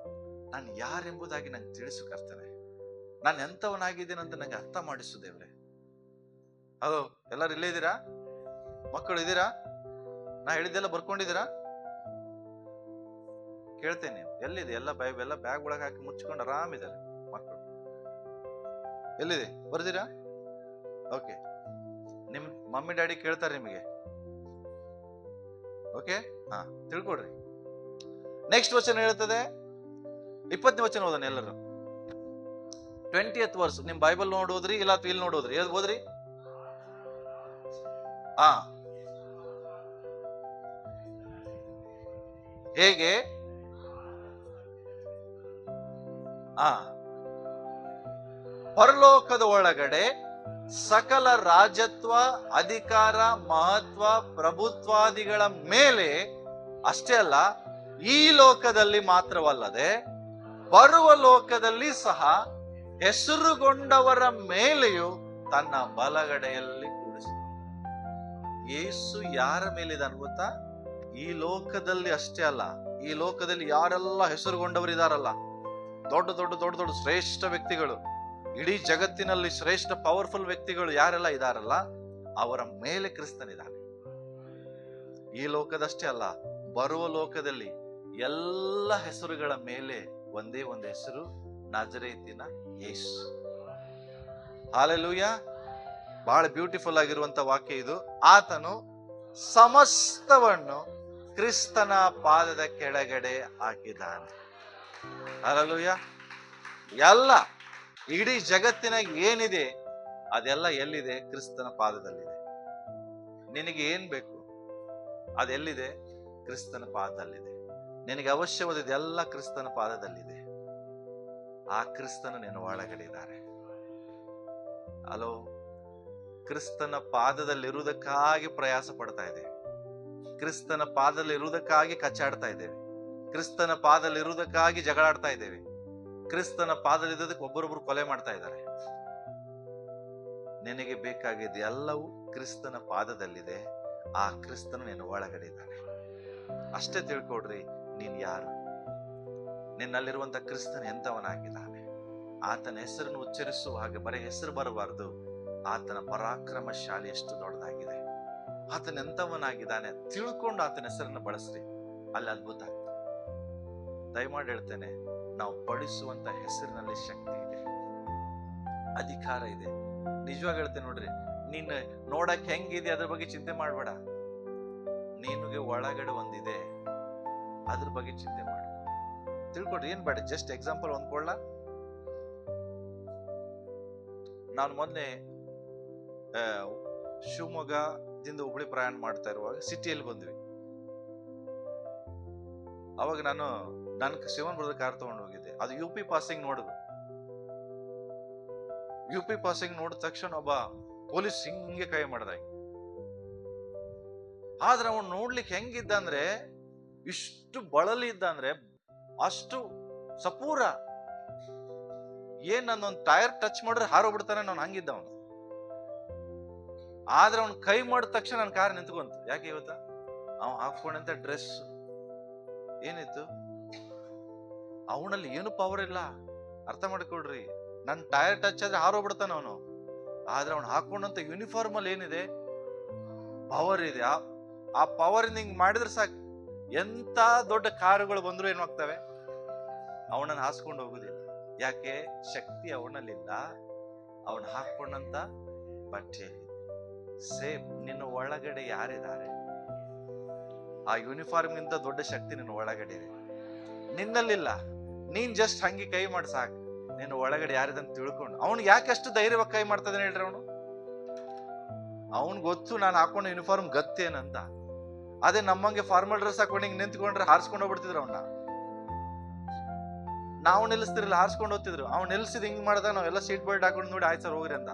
ನಾನು ಯಾರೆಂಬುದಾಗಿ ನಂಗೆ ತಿಳಿಸು ಕರ್ತನೆ. ನಾನು ಎಂತವನಾಗಿದ್ದೇನೆ ಅಂತ ನಂಗೆ ಅರ್ಥ ಮಾಡಿಸು ದೇವ್ರೆ. ಹಲೋ, ಎಲ್ಲರೂ ಇಲ್ಲೇ ಇದ್ದೀರಾ? ಮಕ್ಕಳು ಇದ್ದೀರಾ? ನಾ ಹೇಳಿದ್ದೆಲ್ಲ ಬರ್ಕೊಂಡಿದ್ದೀರಾ? ಕೇಳ್ತೇನೆ. ನೀವು ಎಲ್ಲಿದೆ? ಎಲ್ಲ ಬ್ಯಾಗ್ ಒಳಗೆ ಹಾಕಿ ಮುಚ್ಕೊಂಡು ಆರಾಮಿದ್ದಾರೆ ಮಕ್ಕಳು. ಎಲ್ಲಿದೆ? ಬರ್ದಿರಾ? ಓಕೆ. ನಿಮ್ ಮಮ್ಮಿ ಡ್ಯಾಡಿ ಕೇಳ್ತಾರೆ ನಿಮಗೆ. ಓಕೆ, ತಿಳ್ಕೊಡ್ರಿ. ನೆಕ್ಸ್ಟ್ ವಚನ ಹೇಳ್ತದೆ, 20ನೇ ವಚನ ಓದೋಣ ಎಲ್ಲರೂ. 20th verse. ನಿಮ್ ಬೈಬಲ್ ನೋಡೋದ್ರಿ ಇಲ್ಲ ಇಲ್ಲಿ ನೋಡೋದ್ರಿ? ಓದ್ರಿ. ಹೇಗೆ? ಪರಲೋಕದ ಒಳಗಡೆ ಸಕಲ ರಾಜತ್ವ, ಅಧಿಕಾರ, ಮಹತ್ವ, ಪ್ರಭುತ್ವಾದಿಗಳ ಮೇಲೆ ಅಷ್ಟೇ ಅಲ್ಲ, ಈ ಲೋಕದಲ್ಲಿ ಮಾತ್ರವಲ್ಲದೆ ಬರುವ ಲೋಕದಲ್ಲಿ ಸಹ ಹೆಸರುಗೊಂಡವರ ಮೇಲೆಯೂ ತನ್ನ ಬಲಗಡೆಯಲ್ಲಿ ಕೂಡಿಸಿ. ಯೇಸು ಯಾರ ಮೇಲಿದಾನ ಗೊತ್ತಾ? ಈ ಲೋಕದಲ್ಲಿ ಅಷ್ಟೇ ಅಲ್ಲ, ಈ ಲೋಕದಲ್ಲಿ ಯಾರೆಲ್ಲ ಹೆಸರುಗೊಂಡವರಿದಾರಲ್ಲ, ದೊಡ್ಡ ದೊಡ್ಡ ದೊಡ್ಡ ದೊಡ್ಡ ಶ್ರೇಷ್ಠ ವ್ಯಕ್ತಿಗಳು, ಇಡೀ ಜಗತ್ತಿನಲ್ಲಿ ಶ್ರೇಷ್ಠ ಪವರ್ಫುಲ್ ವ್ಯಕ್ತಿಗಳು ಯಾರೆಲ್ಲ ಇದಾರಲ್ಲ, ಅವರ ಮೇಲೆ ಕ್ರಿಸ್ತನಿದ್ದಾನೆ. ಈ ಲೋಕದಷ್ಟೇ ಅಲ್ಲ, ಬರುವ ಲೋಕದಲ್ಲಿ ಎಲ್ಲ ಹೆಸರುಗಳ ಮೇಲೆ ಒಂದೇ ಒಂದು ಹೆಸರು, ನಜರೇತಿನ ಯೇಸು. ಹಲ್ಲೆಲೂಯಾ. ಬಹಳ ಬ್ಯೂಟಿಫುಲ್ ಆಗಿರುವಂತ ವಾಕ್ಯ ಇದು. ಆತನು ಸಮಸ್ತವನ್ನು ಕ್ರಿಸ್ತನ ಪಾದದ ಕೆಳಗಡೆ ಹಾಕಿದ್ದಾನೆ. ಹಲ್ಲೆಲೂಯಾ. ಎಲ್ಲ ಇಡೀ ಜಗತ್ತಿನಾಗ ಏನಿದೆ ಅದೆಲ್ಲ ಎಲ್ಲಿದೆ? ಕ್ರಿಸ್ತನ ಪಾದದಲ್ಲಿದೆ. ನಿನಗೆ ಏನ್ ಬೇಕು ಅದೆಲ್ಲಿದೆ? ಕ್ರಿಸ್ತನ ಪಾದದಲ್ಲಿದೆ. ನಿನಗೆ ಅವಶ್ಯವಾದದೆಲ್ಲ ಕ್ರಿಸ್ತನ ಪಾದದಲ್ಲಿದೆ. ಆ ಕ್ರಿಸ್ತನ ನಿನ್ನ ಒಳಗಡೆ ಇದ್ದಾರೆ. ಹಲೋ, ಕ್ರಿಸ್ತನ ಪಾದದಲ್ಲಿರುವುದಕ್ಕಾಗಿ ಪ್ರಯಾಸ ಪಡ್ತಾ ಇದ್ದೇವೆ. ಕ್ರಿಸ್ತನ ಪಾದದಲ್ಲಿರುವುದಕ್ಕಾಗಿ ಕಚ್ಚಾಡ್ತಾ ಇದ್ದೇವೆ. ಕ್ರಿಸ್ತನ ಪಾದದಲ್ಲಿರುವುದಕ್ಕಾಗಿ ಜಗಳಾಡ್ತಾ ಇದ್ದೇವೆ. ಕ್ರಿಸ್ತನ ಪಾದಲಿದ್ದದಕ್ಕೆ ಒಬ್ಬರೊಬ್ರು ಕೊಲೆ ಮಾಡ್ತಾ ಇದ್ದಾರೆ. ನಿನಗೆ ಬೇಕಾಗಿದ್ದು ಎಲ್ಲವೂ ಕ್ರಿಸ್ತನ ಪಾದದಲ್ಲಿದೆ. ಆ ಕ್ರಿಸ್ತನು ನಿನ್ನ ಒಳಗಡೆ ಇದ್ದಾನೆ. ಅಷ್ಟೇ ತಿಳ್ಕೊಡ್ರಿ, ನೀನ್ ಯಾರು, ನಿನ್ನಲ್ಲಿರುವಂತ ಕ್ರಿಸ್ತನ ಎಂತವನಾಗಿದ್ದಾನೆ. ಆತನ ಹೆಸರನ್ನು ಉಚ್ಚರಿಸುವ ಹಾಗೆ ಬರೀ ಹೆಸರು ಬರಬಾರದು, ಆತನ ಪರಾಕ್ರಮಶಾಲಿ ಎಷ್ಟು ದೊಡ್ಡದಾಗಿದೆ, ಆತನ ಎಂತವನಾಗಿದ್ದಾನೆ ತಿಳ್ಕೊಂಡು ಆತನ ಹೆಸರನ್ನು ಬಳಸ್ರಿ, ಅಲ್ಲಿ ಅದ್ಭುತ ಆಗ್ತದೆ. ದಯಮಾಡಿ ಹೇಳ್ತೇನೆ, ನಾವು ಬಳಸುವಂತ ಹೆಸರಿನಲ್ಲಿ ಶಕ್ತಿ ಇದೆ, ಅಧಿಕಾರ ಇದೆ. ನಿಜವಾಗಿ ಹೇಳ್ತೇನೆ ನೋಡ್ರಿ, ನೀನ್ ನೋಡಕ್ ಹೆಂಗಿದೆ ಅದ್ರ ಬಗ್ಗೆ ಚಿಂತೆ ಮಾಡ್ಬೇಡ. ನಿನಗೆ ಒಳಗಡೆ ಒಂದಿದೆ, ಅದ್ರ ಬಗ್ಗೆ ಚಿಂತೆ ಮಾಡು. ತಿಳ್ಕೊಡ್ರಿ, ಏನ್ ಬೇಡ. ಜಸ್ಟ್ ಎಕ್ಸಾಂಪಲ್ ಒಂದ್ಕೊಳ್ಳ. ನಾನು ಮೊನ್ನೆ ಶಿವಮೊಗ್ಗದಿಂದ ಹುಬ್ಳಿ ಪ್ರಯಾಣ ಮಾಡ್ತಾ ಇರುವಾಗ ಸಿಟಿಯಲ್ಲಿ ಬಂದ್ವಿ. ಅವಾಗ ನಾನು ಶಿವನ್ ಬರೋದ ಕಾರ್ ತಗೊಂಡು ಹೋಗಿದ್ದೆ. ಅದು ಯು ಪಿ ಪಾಸಿಂಗ್ ನೋಡುದು. ಯು ಪಿ ಪಾಸಿಂಗ್ ನೋಡಿದ ತಕ್ಷಣ ಒಬ್ಬ ಪೊಲೀಸ್ ಹಿಂಗೆ ಕೈ ಮಾಡ್ದ. ಆದ್ರೆ ಅವನು ನೋಡ್ಲಿಕ್ಕೆ ಹೆಂಗಿದ್ದ ಅಂದ್ರೆ, ಇಷ್ಟು ಬಳಲಿ ಇದ್ದ ಅಂದ್ರೆ, ಅಷ್ಟು ಸಪೂರ. ಏನ್ ನನ್ನೊಂದು ಟೈರ್ ಟಚ್ ಮಾಡಿದ್ರೆ ಹಾರೋಗ್ಬಿಡ್ತಾನೆ, ನಾನು ಹಂಗಿದ್ದ ಅವನು. ಆದ್ರೆ ಅವ್ನ ಕೈ ಮಾಡಿದ ತಕ್ಷಣ ನನ್ನ ಕಾರ್ ನಿಂತ್ಕೊಂತು. ಯಾಕೆ ಇವತ್ತ ಅವ ಹಾಕೊಂಡಂತ ಡ್ರೆಸ್ ಏನಿತ್ತು, ಅವನಲ್ಲಿ ಏನು ಪವರ್ ಇಲ್ಲ. ಅರ್ಥ ಮಾಡ್ಕೊಳ್ರಿ, ನನ್ ಟೈರ್ ಟಚ್ ಆದ್ರೆ ಹಾರೋಗ್ಬಿಡ್ತಾನ ಅವನು. ಆದ್ರೆ ಅವ್ನು ಹಾಕೊಂಡಂತ ಯೂನಿಫಾರ್ಮ್ ಅಲ್ಲಿ ಏನಿದೆ, ಪವರ್ ಇದೆ. ಆ ಪವರ್ ಇಂದ ಹಿಂಗ್ ಮಾಡಿದ್ರೆ ಸಾಕು, ಎಂತ ದೊಡ್ಡ ಕಾರುಗಳು ಬಂದ್ರು ಏನಾಗ್ತವೆ, ಅವನನ್ನ ಹಾಸ್ಕೊಂಡು ಹೋಗುದಿಲ್ಲ. ಯಾಕೆ? ಶಕ್ತಿ ಅವನಲ್ಲಿಲ್ಲ, ಅವನು ಹಾಕೊಂಡಂತ ಬಟ್ಟೆಯಲ್ಲಿ. ಸೇಮ್ ನಿನ್ನ ಒಳಗಡೆ ಯಾರಿದ್ದಾರೆ, ಆ ಯೂನಿಫಾರ್ಮ್ ಗಿಂತ ದೊಡ್ಡ ಶಕ್ತಿ ನಿನ್ನ ಒಳಗಡೆ ಇದೆ, ನಿನ್ನಲ್ಲಿಲ್ಲ. ನೀನ್ ಜಸ್ಟ್ ಹಂಗೆ ಕೈ ಮಾಡಿ ಸಾಕು, ನಿನ್ನ ಒಳಗಡೆ ಯಾರಿದಂತ ತಿಳ್ಕೊಂಡು. ಅವ್ನಿಗೆ ಯಾಕಷ್ಟು ಧೈರ್ಯವಾಗಿ ಕೈ ಮಾಡ್ತದೇನೆ ಹೇಳ್ರಿ? ಅವನ್ ಗೊತ್ತು ನಾನು ಹಾಕೊಂಡ ಯೂನಿಫಾರ್ಮ್ ಗತ್ತೇನಂತ. ಅದೇ ನಮ್ಮಂಗೆ ಫಾರ್ಮಲ್ ಡ್ರೆಸ್ ಹಾಕೊಂಡು ಹಿಂಗ್ ನಿಂತ್ಕೊಂಡ್ರೆ ಹಾರಿಸ್ಕೊಂಡು ಹೋಗ್ಬಿಡ್ತಿದ್ರು ಅವನ್ನ. ನಾವು ನಿಲ್ಲಿಸ್ತಿರಲಿಲ್ಲ, ಹಾರಿಸ್ಕೊಂಡು ಹೋಗ್ತಿದ್ರು. ಅವ್ನು ನಿಲ್ಸಿದ್ ಹಿಂಗ್ ಮಾಡ್ದ, ನಾವೆಲ್ಲ ಸೀಟ್ ಬೆಲ್ಟ್ ಹಾಕೊಂಡು ನೋಡಿ ಆಯ್ತು ಸರ್ ಹೋಗ್ರಿ ಅಂತ.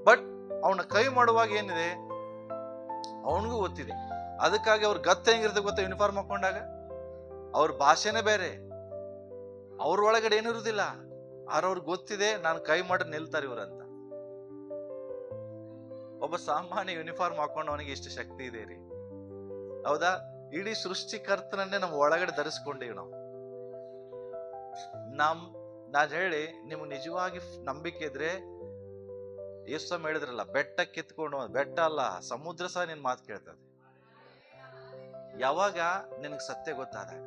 ಬಟ್ ಅವನ ಕೈ ಮಾಡುವಾಗ ಏನಿದೆ, ಅವನಿಗೂ ಗೊತ್ತಿದೆ. ಅದಕ್ಕಾಗಿ ಅವ್ರ ಗತ್ತೆ ಹೆಂಗಿರ್ತದೆ ಗೊತ್ತಾ? ಯೂನಿಫಾರ್ಮ್ ಹಾಕೊಂಡಾಗ ಅವ್ರ ಭಾಷೆನೇ ಬೇರೆ, ಅವ್ರ ಒಳಗಡೆ ಏನಿರುದಿಲ್ಲ. ಅವ್ರಿಗೆ ಗೊತ್ತಿದೆ ನಾನು ಕೈ ಮಾಡಿ ನಿಲ್ತಾರೆ ಇವ್ರಂತ. ಒಬ್ಬ ಸಾಮಾನ್ಯ ಯೂನಿಫಾರ್ಮ್ ಹಾಕೊಂಡು ಅವನಿಗೆ ಇಷ್ಟು ಶಕ್ತಿ ಇದೆ ರೀ, ಹೌದಾ? ಇಡೀ ಸೃಷ್ಟಿಕರ್ತನನ್ನೇ ನಮ್ಮ ಒಳಗಡೆ ಧರಿಸ್ಕೊಂಡೇವಿ ನಾವು. ನಾನ್ ಹೇಳಿ, ನಿಮ್ಗೆ ನಿಜವಾಗಿ ನಂಬಿಕೆ ಇದ್ರೆ, ಯೇಸು ಹೇಳಿದ್ರಲ್ಲ, ಬೆಟ್ಟ ಕಿತ್ಕೊಂಡು, ಬೆಟ್ಟ ಅಲ್ಲ ಸಮುದ್ರ ಸಹ ನಿನ್ ಮಾತು ಕೇಳ್ತದೆ. ಯಾವಾಗ ನಿನಗೆ ಸತ್ಯ ಗೊತ್ತಾದಾಗ,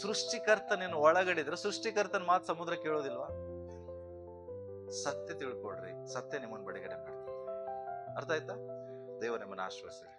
ಸೃಷ್ಟಿಕರ್ತ ನಿನ್ನ ಒಳಗಡಿದ್ರೆ ಸೃಷ್ಟಿಕರ್ತನ ಮಾತು ಸಮುದ್ರ ಕೇಳೋದಿಲ್ವಾ? ಸತ್ಯ ತಿಳ್ಕೊಳ್ರಿ, ಸತ್ಯ ನಿಮ್ಮನ್ನ ಬಿಡುಗಡೆ ಮಾಡ್ತದೆ. ಅರ್ಥ ಆಯ್ತಾ? ದೇವರು ನಿಮ್ಮನ್ನ ಆಶೀರ್ವದಿಸಲಿ.